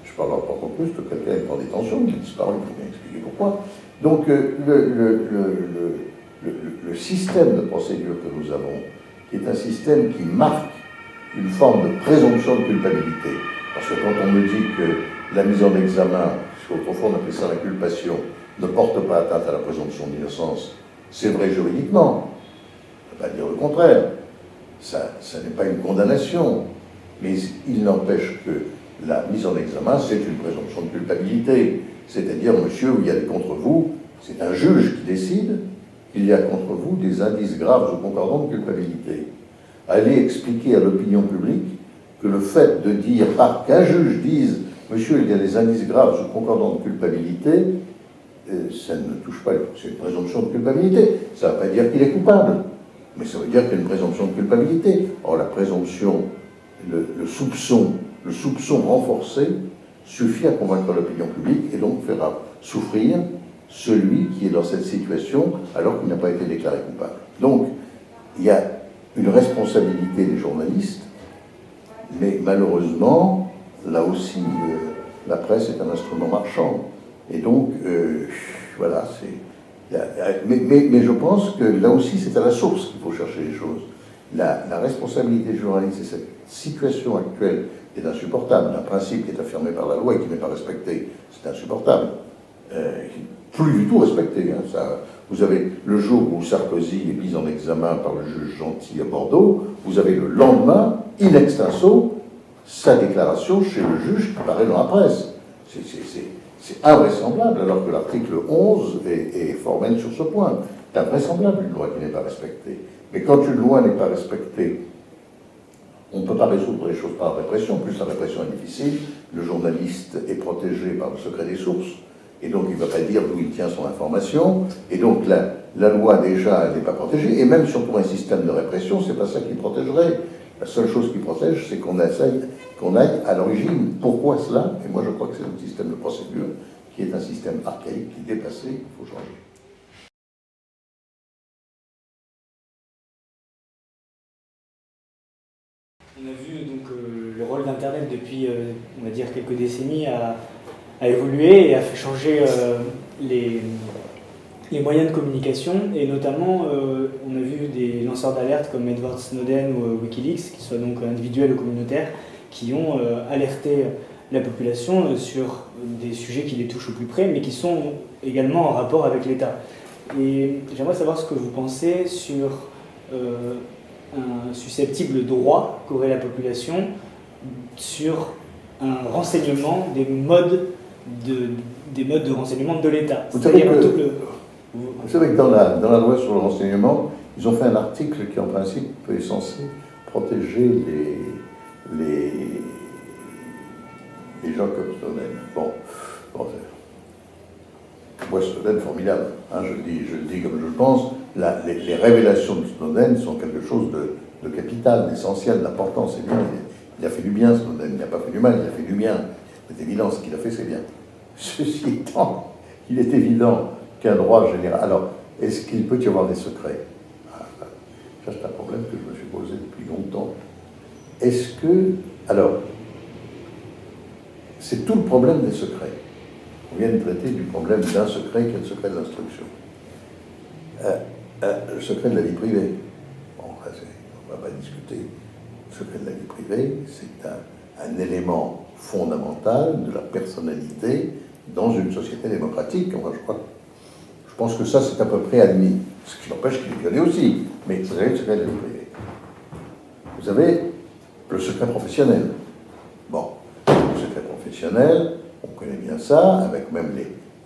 Je ne parlerai pas encore plus que quelqu'un est en détention, qui a disparu, il faut bien expliquer pourquoi. Donc, le système de procédure que nous avons, qui est un système qui marque une forme de présomption de culpabilité. Parce que quand on me dit que la mise en examen, autrefois on appelait ça l'inculpation, ne porte pas atteinte à la présomption d'innocence, c'est vrai juridiquement. On ne peut pas dire le contraire. Ça n'est pas une condamnation. Mais il n'empêche que la mise en examen, c'est une présomption de culpabilité. C'est-à-dire, monsieur, il y a contre vous, c'est un juge qui décide, il y a contre vous des indices graves ou concordants de culpabilité. Allez expliquer à l'opinion publique que le fait de dire, qu'un juge dise, monsieur, il y a des indices graves ou concordants de culpabilité, ça ne touche pas, c'est une présomption de culpabilité. Ça ne veut pas dire qu'il est coupable, mais ça veut dire qu'il y a une présomption de culpabilité. Or, la présomption, le soupçon renforcé suffit à convaincre l'opinion publique et donc fera souffrir celui qui est dans cette situation alors qu'il n'a pas été déclaré coupable. Donc, il y a une responsabilité des journalistes, mais malheureusement, là aussi, la presse est un instrument marchand. Et donc, voilà, mais je pense que là aussi, c'est à la source qu'il faut chercher les choses. La responsabilité du journaliste et cette situation actuelle est insupportable. Un principe qui est affirmé par la loi et qui n'est pas respecté, c'est insupportable. Plus du tout respecté. Hein. Ça, vous avez le jour où Sarkozy est mis en examen par le juge Gentil à Bordeaux, vous avez le lendemain, in extenso, sa déclaration chez le juge qui paraît dans la presse. C'est invraisemblable, alors que l'article 11 est formel sur ce point. C'est invraisemblable, une loi qui n'est pas respectée. Mais quand une loi n'est pas respectée, on ne peut pas résoudre les choses par la répression. Plus la répression est difficile, le journaliste est protégé par le secret des sources, et donc il ne va pas dire d'où il tient son information, et donc la loi déjà, elle n'est pas protégée, et même si on trouve un système de répression, c'est pas ça qui protégerait. La seule chose qui protège, c'est qu'on aille à l'origine. Pourquoi cela? Et moi je crois que c'est le système de procédure qui est un système archaïque, qui est dépassé, il faut changer. On a vu donc le rôle d'Internet depuis, on va dire, quelques décennies a évolué et a fait changer les moyens de communication. Et notamment, on a vu des lanceurs d'alerte comme Edward Snowden ou Wikileaks, qui soient donc individuels ou communautaires, qui ont alerté la population sur des sujets qui les touchent au plus près, mais qui sont également en rapport avec l'État. Et j'aimerais savoir ce que vous pensez sur un susceptible droit qu'aurait la population sur un renseignement des modes de renseignement de l'État. Vous savez que dans la loi sur le renseignement, ils ont fait un article qui en principe est censé protéger les gens comme Snowden. Bon moi, Snowden, formidable. Hein, je le dis comme je le pense. Les révélations de Snowden sont quelque chose de capital, d'essentiel, d'important. C'est bien. Il a fait du bien, Snowden. Il n'a pas fait du mal, il a fait du bien. C'est évident, ce qu'il a fait, c'est bien. Ceci étant, il est évident qu'un droit général... Alors, est-ce qu'il peut y avoir des secrets? Ça, c'est un problème que je me suis posé depuis longtemps. Est-ce que... Alors, c'est tout le problème des secrets. On vient de traiter du problème d'un secret qui est le secret de l'instruction. Le secret de la vie privée. Bon, on ne va pas discuter. Le secret de la vie privée, c'est un élément fondamental de la personnalité dans une société démocratique. Enfin, je pense que ça, c'est à peu près admis. Ce qui n'empêche qu'il est violé aussi. Mais vous avez le secret de la vie privée. Vous avez le secret professionnel. Bon, le secret professionnel, on connaît bien ça, avec même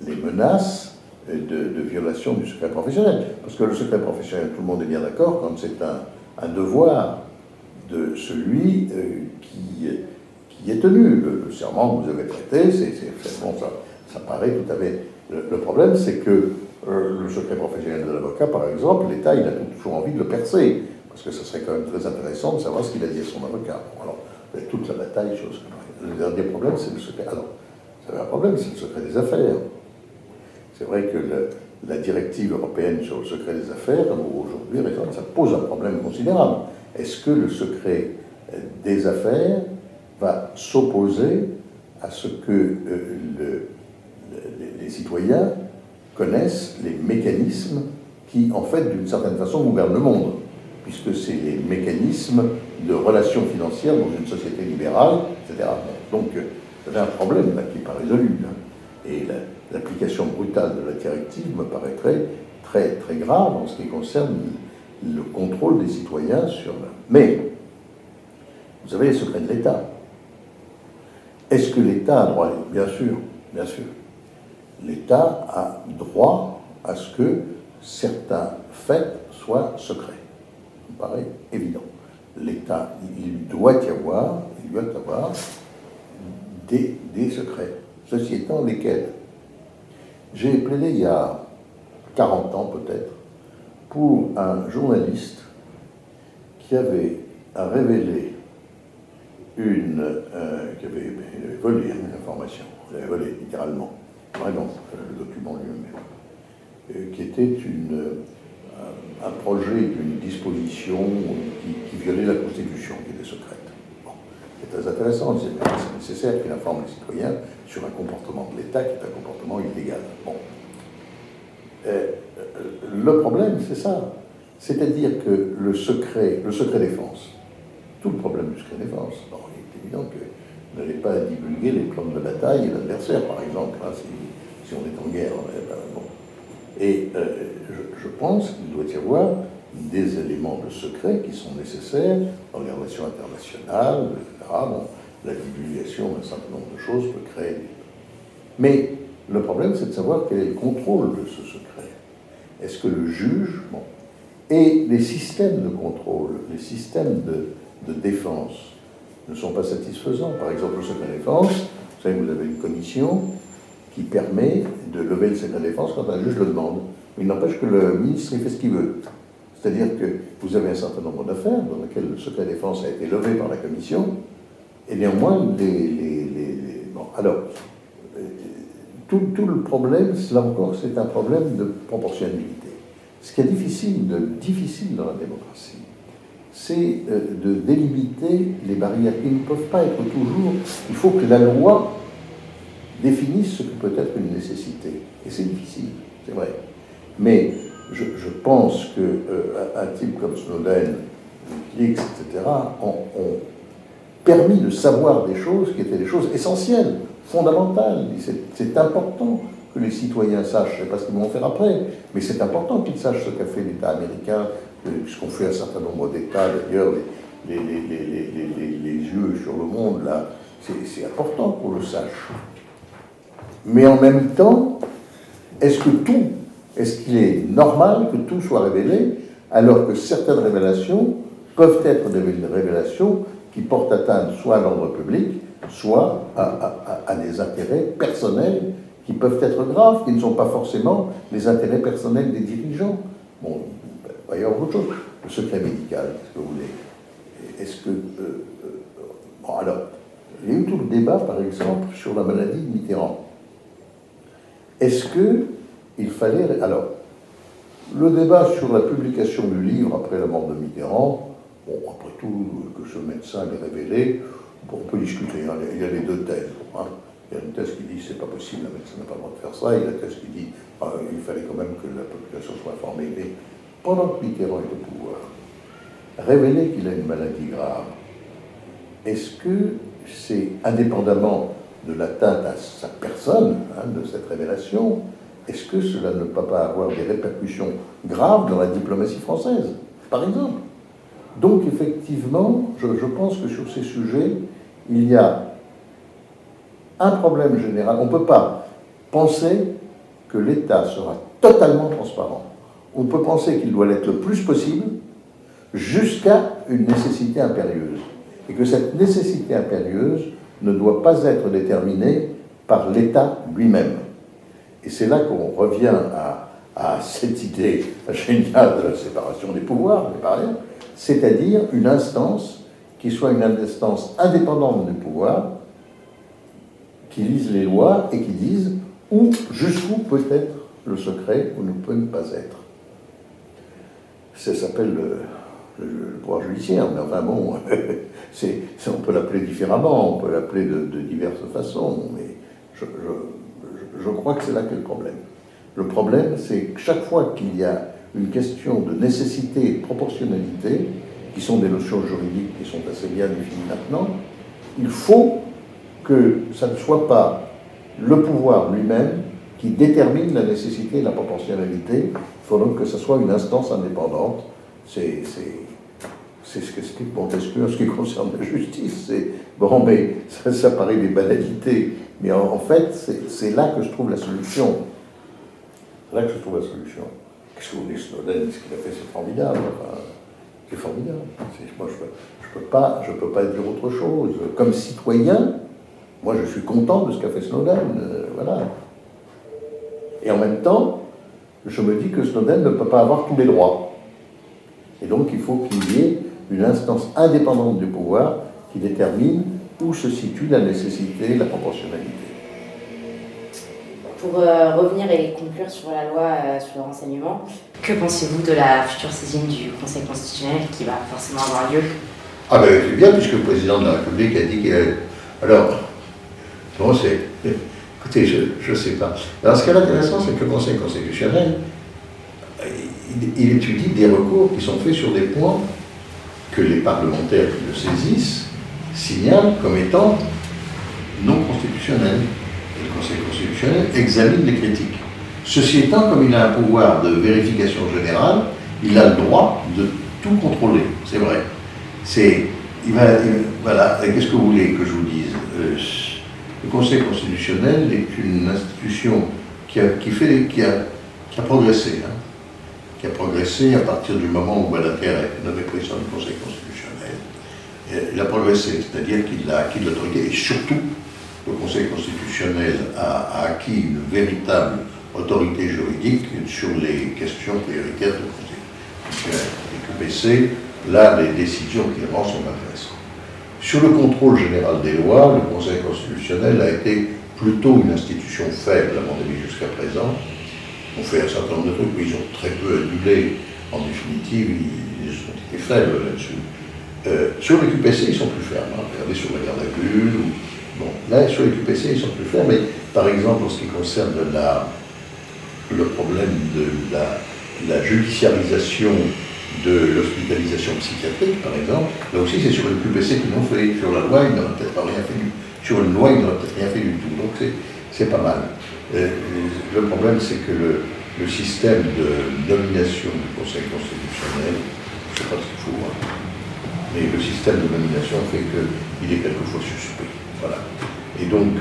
les menaces de violation du secret professionnel. Parce que le secret professionnel, tout le monde est bien d'accord, quand c'est un devoir de celui qui est tenu. Le serment que vous avez prêté, bon, ça paraît tout à fait... Le problème, c'est que le secret professionnel de l'avocat, par exemple, l'État, il a toujours envie de le percer, parce que ça serait quand même très intéressant de savoir ce qu'il a dit à son avocat. Bon, alors, toute la bataille sur le secret. Le dernier problème, c'est le secret... Alors, vous avez un problème, c'est le secret des affaires. C'est vrai que la directive européenne sur le secret des affaires, aujourd'hui, ça pose un problème considérable. Est-ce que le secret des affaires va s'opposer à ce que les citoyens connaissent les mécanismes qui, en fait, d'une certaine façon, gouvernent le monde, puisque c'est les mécanismes de relations financières dans une société libérale, etc. Donc, vous avez un problème là, qui n'est pas résolu. Là. Et l'application brutale de la directive me paraîtrait très, très grave en ce qui concerne le contrôle des citoyens sur... Mais, vous avez les secrets de l'État. Est-ce que l'État a droit? Bien sûr, bien sûr. L'État a droit à ce que certains faits soient secrets. Ça me paraît évident. L'État, il doit y avoir des secrets. Ceci étant, lesquels? J'ai plaidé il y a 40 ans peut-être pour un journaliste qui avait révélé qui avait volé une information, il avait volé littéralement, vraiment, le document lui-même, qui était un projet d'une disposition qui violait la Constitution, qui était secrète. Bon. très intéressant. C'est nécessaire qu'il informe les citoyens sur un comportement de l'État qui est un comportement illégal. Bon. Le problème, c'est ça. C'est-à-dire que le secret défense, tout le problème du secret défense, bon, il est évident que vous n'allez pas divulguer les plans de bataille et l'adversaire, par exemple, hein, si on est en guerre. Bon. Et je pense qu'il doit y avoir des éléments de secret qui sont nécessaires dans les relations internationales, etc. Bon, la divulgation d'un certain nombre de choses peut créer des... Mais le problème, c'est de savoir quel est le contrôle de ce secret. Est-ce que le juge... Bon, et les systèmes de contrôle, les systèmes de défense ne sont pas satisfaisants. Par exemple, le secret défense, vous savez, vous avez une commission qui permet de lever le secret défense quand un juge le demande. Il n'empêche que le ministre il fait ce qu'il veut. C'est-à-dire que vous avez un certain nombre d'affaires dans lesquelles le secret défense a été levé par la commission, et néanmoins, bon, alors, tout le problème, là encore, c'est un problème de proportionnalité. Ce qui est difficile dans la démocratie, c'est de délimiter les barrières qui ne peuvent pas être toujours... Il faut que la loi définisse ce que peut être une nécessité. Et c'est difficile, c'est vrai. Mais je pense qu'un type comme Snowden, Wikileaks, etc., ont permis de savoir des choses qui étaient des choses essentielles, fondamentales. C'est important que les citoyens sachent, je ne sais pas ce qu'ils vont faire après, mais c'est important qu'ils sachent ce qu'a fait l'État américain, ce qu'ont fait un certain nombre d'États, d'ailleurs, les yeux sur le monde, là, c'est important qu'on le sache. Mais en même temps, est-ce qu'il est normal que tout soit révélé, alors que certaines révélations peuvent être des révélations qui portent atteinte soit à l'ordre public, soit à des intérêts personnels qui peuvent être graves, qui ne sont pas forcément les intérêts personnels des dirigeants. Bon, il va y avoir autre chose. Le secret médical, qu'est-ce que vous voulez? Est-ce que... bon, alors, il y a eu tout le débat, par exemple, sur la maladie de Mitterrand. Est-ce qu'il fallait... Alors, le débat sur la publication du livre après la mort de Mitterrand, bon, après tout, que ce médecin l'ait révélé, bon, on peut discuter, hein, il y a les deux thèses. Hein. Il y a une thèse qui dit c'est pas possible, la médecin n'a pas le droit de faire ça, et la thèse qui dit il fallait quand même que la population soit informée. Mais pendant que Mitterrand est au pouvoir, révéler qu'il a une maladie grave, est-ce que c'est indépendamment de l'atteinte à sa personne, hein, de cette révélation, est-ce que cela ne peut pas avoir des répercussions graves dans la diplomatie française, par exemple? Donc effectivement, je pense que sur ces sujets, il y a un problème général. On ne peut pas penser que l'État sera totalement transparent. On peut penser qu'il doit l'être le plus possible jusqu'à une nécessité impérieuse. Et que cette nécessité impérieuse ne doit pas être déterminée par l'État lui-même. Et c'est là qu'on revient à cette idée géniale de la séparation des pouvoirs, c'est-à-dire une instance qui soit une instance indépendante du pouvoir, qui lise les lois et qui dise jusqu'où peut être le secret ou ne peut ne pas être. Ça s'appelle le pouvoir judiciaire, mais enfin bon, on peut l'appeler différemment, on peut l'appeler de diverses façons, mais je crois que c'est là qu'est le problème. Le problème, c'est que chaque fois qu'il y a une question de nécessité et de proportionnalité, qui sont des notions juridiques qui sont assez bien définies maintenant, il faut que ça ne soit pas le pouvoir lui-même qui détermine la nécessité et la proportionnalité. Il faut donc que ce soit une instance indépendante. C'est ce qu'explique Montesquieu en ce qui concerne la justice. Bon, mais ça paraît des banalités. Mais en fait, c'est là que je trouve la solution. C'est là que je trouve la solution. Qu'est-ce que vous voulez, Snowden, ce qu'il a fait, c'est formidable. Enfin, c'est formidable. Moi, je peux pas dire autre chose. Comme citoyen, moi, je suis content de ce qu'a fait Snowden. Voilà. Et en même temps, je me dis que Snowden ne peut pas avoir tous les droits. Et donc, il faut qu'il y ait une instance indépendante du pouvoir qui détermine où se situe la nécessité et la proportionnalité. Pour revenir et conclure sur la loi sur le renseignement, que pensez-vous de la future saisine du Conseil constitutionnel qui va forcément avoir lieu Ah ben c'est bien, puisque le président de la République a dit qu'il allait... Alors, bon, écoutez, je ne sais pas. Alors ce qui est intéressant, c'est que le Conseil constitutionnel, il étudie des recours qui sont faits sur des points que les parlementaires qui le saisissent signalent comme étant non constitutionnels. Et le Conseil constitutionnel examine les critiques. Ceci étant, comme il a un pouvoir de vérification générale, il a le droit de tout contrôler, c'est vrai. Voilà, qu'est-ce que vous voulez que je vous dise? Le Conseil constitutionnel est une institution qui a progressé. Hein, qui a progressé à partir du moment où Badinter a été nommé président du Conseil constitutionnel. Il a progressé, c'est-à-dire qu'il a acquis de l'autorité, et surtout, le Conseil constitutionnel a acquis une véritable autorité juridique sur les questions prioritaires du Conseil constitutionnel. Les QPC, là, les décisions qu'il rend sont intéressantes. Sur le contrôle général des lois, le Conseil constitutionnel a été plutôt une institution faible, à mon avis, jusqu'à présent. On fait un certain nombre de trucs, mais ils ont très peu annulé. En définitive, ils ont été faibles là-dessus. Sur les QPC, ils sont plus fermes. Hein. Regardez sur la garde à vue. Bon, là, sur les QPC, ils sont plus fermes. Mais par exemple, en ce qui concerne le problème de la judiciarisation de l'hospitalisation psychiatrique, par exemple, là aussi, c'est sur les QPC qu'ils l'ont fait. Sur la loi, ils n'auraient peut-être pas rien fait sur une loi, ils n'auraient peut-être rien fait du tout. Donc, c'est pas mal. Le problème, c'est que le système de nomination du Conseil constitutionnel, je ne sais pas ce qu'il faut voir, mais le système de nomination fait qu'il est quelquefois suspect. Voilà. Et donc,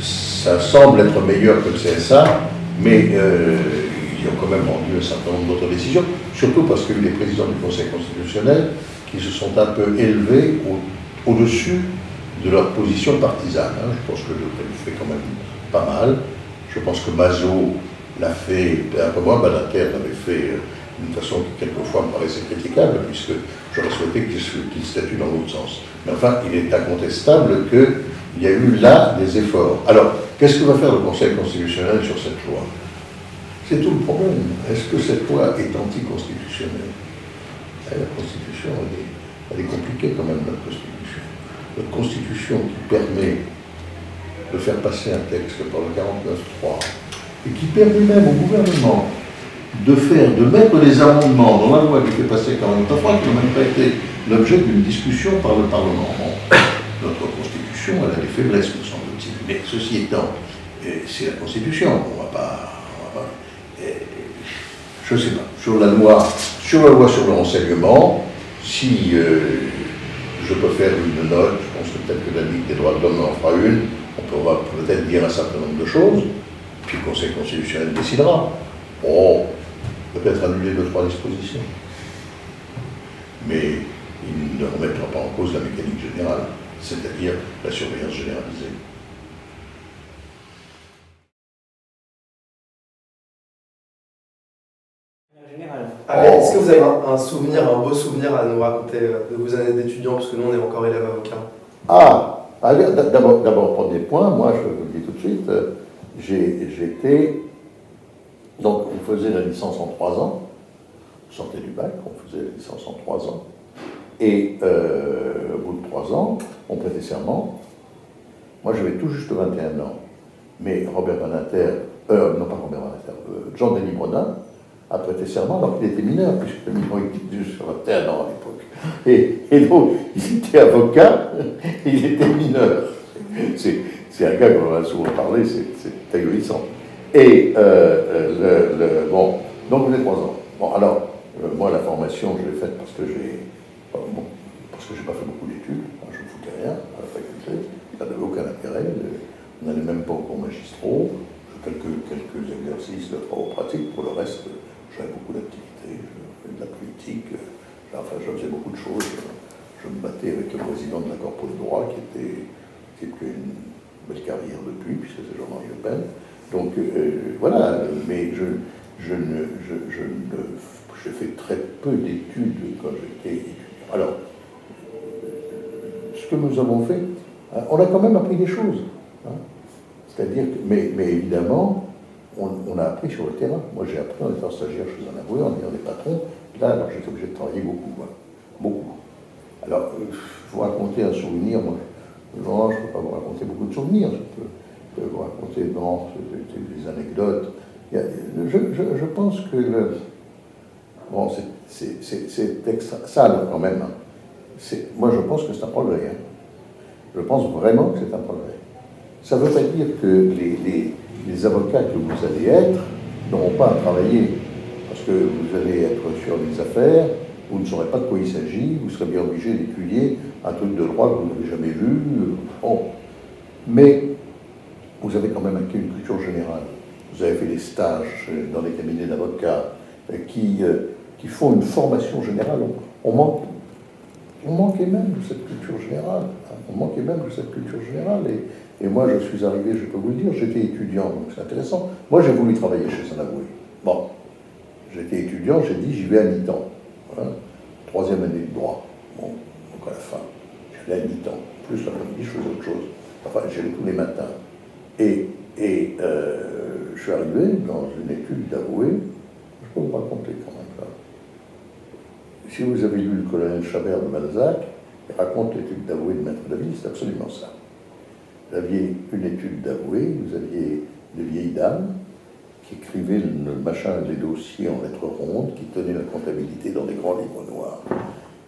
ça semble être meilleur que le CSA, mais ils ont quand même rendu un certain nombre d'autres décisions, surtout parce qu'il y a eu des présidents du Conseil constitutionnel qui se sont un peu élevés au-dessus de leur position partisane. Hein. Je pense que le fait quand même pas mal. Je pense que Mazot l'a fait un peu moins, Badinter l'avait fait d'une façon qui quelquefois me paraissait critiquable, puisque j'aurais souhaité qu'il statue dans l'autre sens. Mais enfin, il est incontestable qu'il y a eu là des efforts. Alors, qu'est-ce que va faire le Conseil constitutionnel sur cette loi? C'est tout le problème. Est-ce que cette loi est anticonstitutionnelle? La Constitution, elle est compliquée quand même, notre Constitution. Notre Constitution qui permet de faire passer un texte par le 49.3 et qui permet même au gouvernement de mettre des amendements dans la loi qui fait passer 49.3 qui n'ont même pas été l'objet d'une discussion par le Parlement. Notre Constitution, elle a des faiblesses, me semble-t-il. Mais ceci étant, c'est la Constitution. On va pas je ne sais pas. Sur la loi sur le renseignement, si je peux faire une note, je pense que peut-être que la Ligue des droits de l'homme en fera une, on va peut-être dire un certain nombre de choses, puis le Conseil constitutionnel décidera. Bon, peut-être annuler 2-3 dispositions. Mais il ne remettra pas en cause la mécanique générale, c'est-à-dire la surveillance généralisée. Est-ce que vous avez un beau souvenir à nous raconter de vos années d'étudiants, parce que nous on est encore élèves avocats? D'abord, premier point, moi je vous le dis tout de suite, j'étais. Donc on faisait la licence en 3 ans, on sortait du bac, on faisait la licence en 3 ans, et au bout de 3 ans, on prêtait serment. Moi j'avais tout juste 21 ans, mais Robert Badinter, non pas Robert Badinter, Jean-Denis Brodin a prêté serment alors qu'il était mineur, puisque le mineur était juste 21 ans à l'époque. Et donc, il était avocat, il était mineur. C'est un gars qu'on en a souvent parlé, c'est ahurissant. Et, bon, donc vous avez 3 ans. Bon, alors, moi, la formation, je l'ai faite parce que j'ai pas fait beaucoup d'études, je ne foutais rien à la faculté, ça n'avait aucun intérêt, on n'allait même pas au cours magistraux, quelques exercices de travaux pratiques, pour le reste, j'avais beaucoup d'activités, je faisais de la politique, je faisais beaucoup de choses. Je me battais avec le président de la Corpo de droit, qui a une belle carrière depuis, puisque c'est Jean-Marie Le Pen. Donc voilà, mais j'ai fait très peu d'études quand j'étais étudiant. Alors, ce que nous avons fait, on a quand même appris des choses. Hein. C'est-à-dire que, mais évidemment, on a appris sur le terrain. Moi, j'ai appris en étant stagiaire chez un avoué, en ayant des patrons. Là, alors j'étais obligé de travailler beaucoup, beaucoup. Alors, vous raconter un souvenir, moi, non, je ne peux pas vous raconter beaucoup de souvenirs, je peux vous raconter des anecdotes. Je pense que bon, c'est sale quand même. Moi, je pense que c'est un progrès. Hein. Je pense vraiment que c'est un progrès. Ça ne veut pas dire que les avocats que vous allez être n'auront pas à travailler, parce que vous allez être sur les affaires, vous ne saurez pas de quoi il s'agit, vous serez bien obligé d'étudier un truc de droit que vous n'avez jamais vu. Bon. Mais vous avez quand même acquis une culture générale. Vous avez fait des stages dans les cabinets d'avocats qui font une formation générale. On manquait même de cette culture générale. On manquait même de cette culture générale. Et moi, je suis arrivé, je peux vous le dire, j'étais étudiant, donc c'est intéressant. Moi, j'ai voulu travailler chez un avoué. Bon, j'étais étudiant, j'ai dit, j'y vais à mi-temps. Hein, 3e année de droit. Bon, donc à la fin, j'allais à mi-temps. Plus l'après-midi, je faisais autre chose. Enfin, j'allais tous les matins. Et je suis arrivé dans une étude d'avoué. Je peux vous raconter quand même ça. Si vous avez lu le colonel Chabert de Balzac, il raconte l'étude d'avoué de Maître David, c'est absolument ça. Vous aviez une étude d'avoué, vous aviez des vieilles dames qui écrivaient le machin, les dossiers en lettres rondes, qui tenaient la comptabilité dans des grands livres noirs.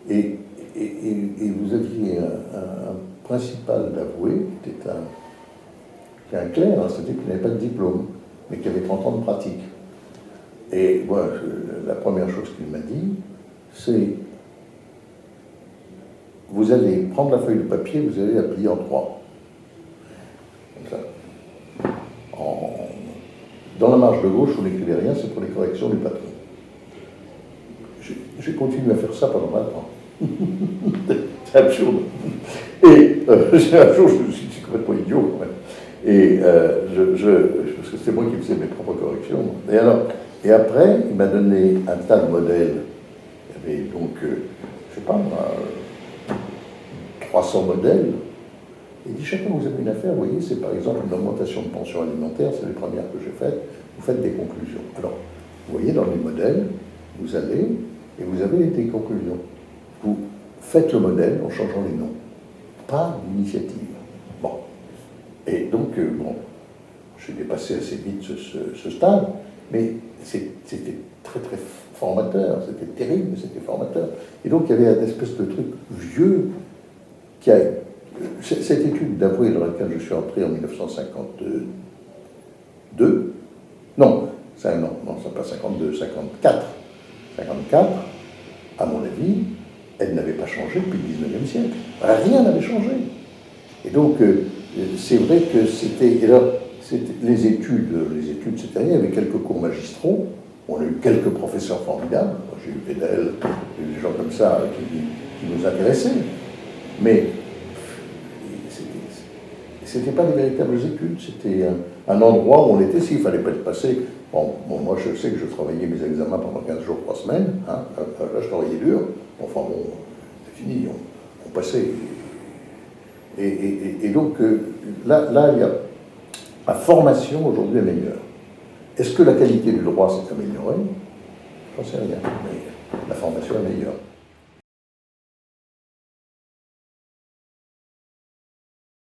Et vous aviez un principal d'avoué, qui était un clerc, hein, c'était qui n'avait pas de diplôme, mais qui avait 30 ans de pratique. Et moi, la première chose qu'il m'a dit, c'est: vous allez prendre la feuille de papier, vous allez la plier en 3. Comme ça. Dans la marge de gauche, vous n'écrivez rien, c'est pour les corrections du patron. J'ai continué à faire ça pendant 20 ans. C'est absurde. Et un jour, je me suis dit, c'est complètement idiot quand même. Et parce que c'est moi qui faisais mes propres corrections. Et après, il m'a donné un tas de modèles. Il y avait donc, je sais pas moi, 300 modèles. Il dit, chacun vous avez une affaire, vous voyez, c'est par exemple une augmentation de pension alimentaire, c'est les premières que j'ai faites, vous faites des conclusions. Alors, vous voyez, dans les modèles, vous allez, et vous avez des conclusions. Vous faites le modèle en changeant les noms, pas d'initiative. Bon. Et donc, bon, j'ai dépassé assez vite ce stade, mais c'était très très formateur, c'était terrible, mais c'était formateur. Et donc, il y avait une espèce de truc vieux qui a... Cette étude d'avoué dans laquelle je suis entré en 1952, non, c'est pas 52, 54, à mon avis, elle n'avait pas changé depuis le 19e siècle. Rien n'avait changé. Et donc, c'est vrai que c'était... Les études, c'était rien. Il y avait quelques cours magistraux. On a eu quelques professeurs formidables. J'ai eu Vedel, j'ai eu des gens comme ça qui nous intéressaient. Mais c'était pas des véritables études. C'était un endroit où on était, s'il fallait pas être passé. Bon, moi, je sais que je travaillais mes examens pendant 15 jours, 3 semaines. Hein. Là, je travaillais dur. Enfin, bon, c'est fini. On passait. Et donc, là, il y a... La formation aujourd'hui est meilleure. Est-ce que la qualité du droit s'est améliorée? Je n'en sais rien, mais la formation est meilleure.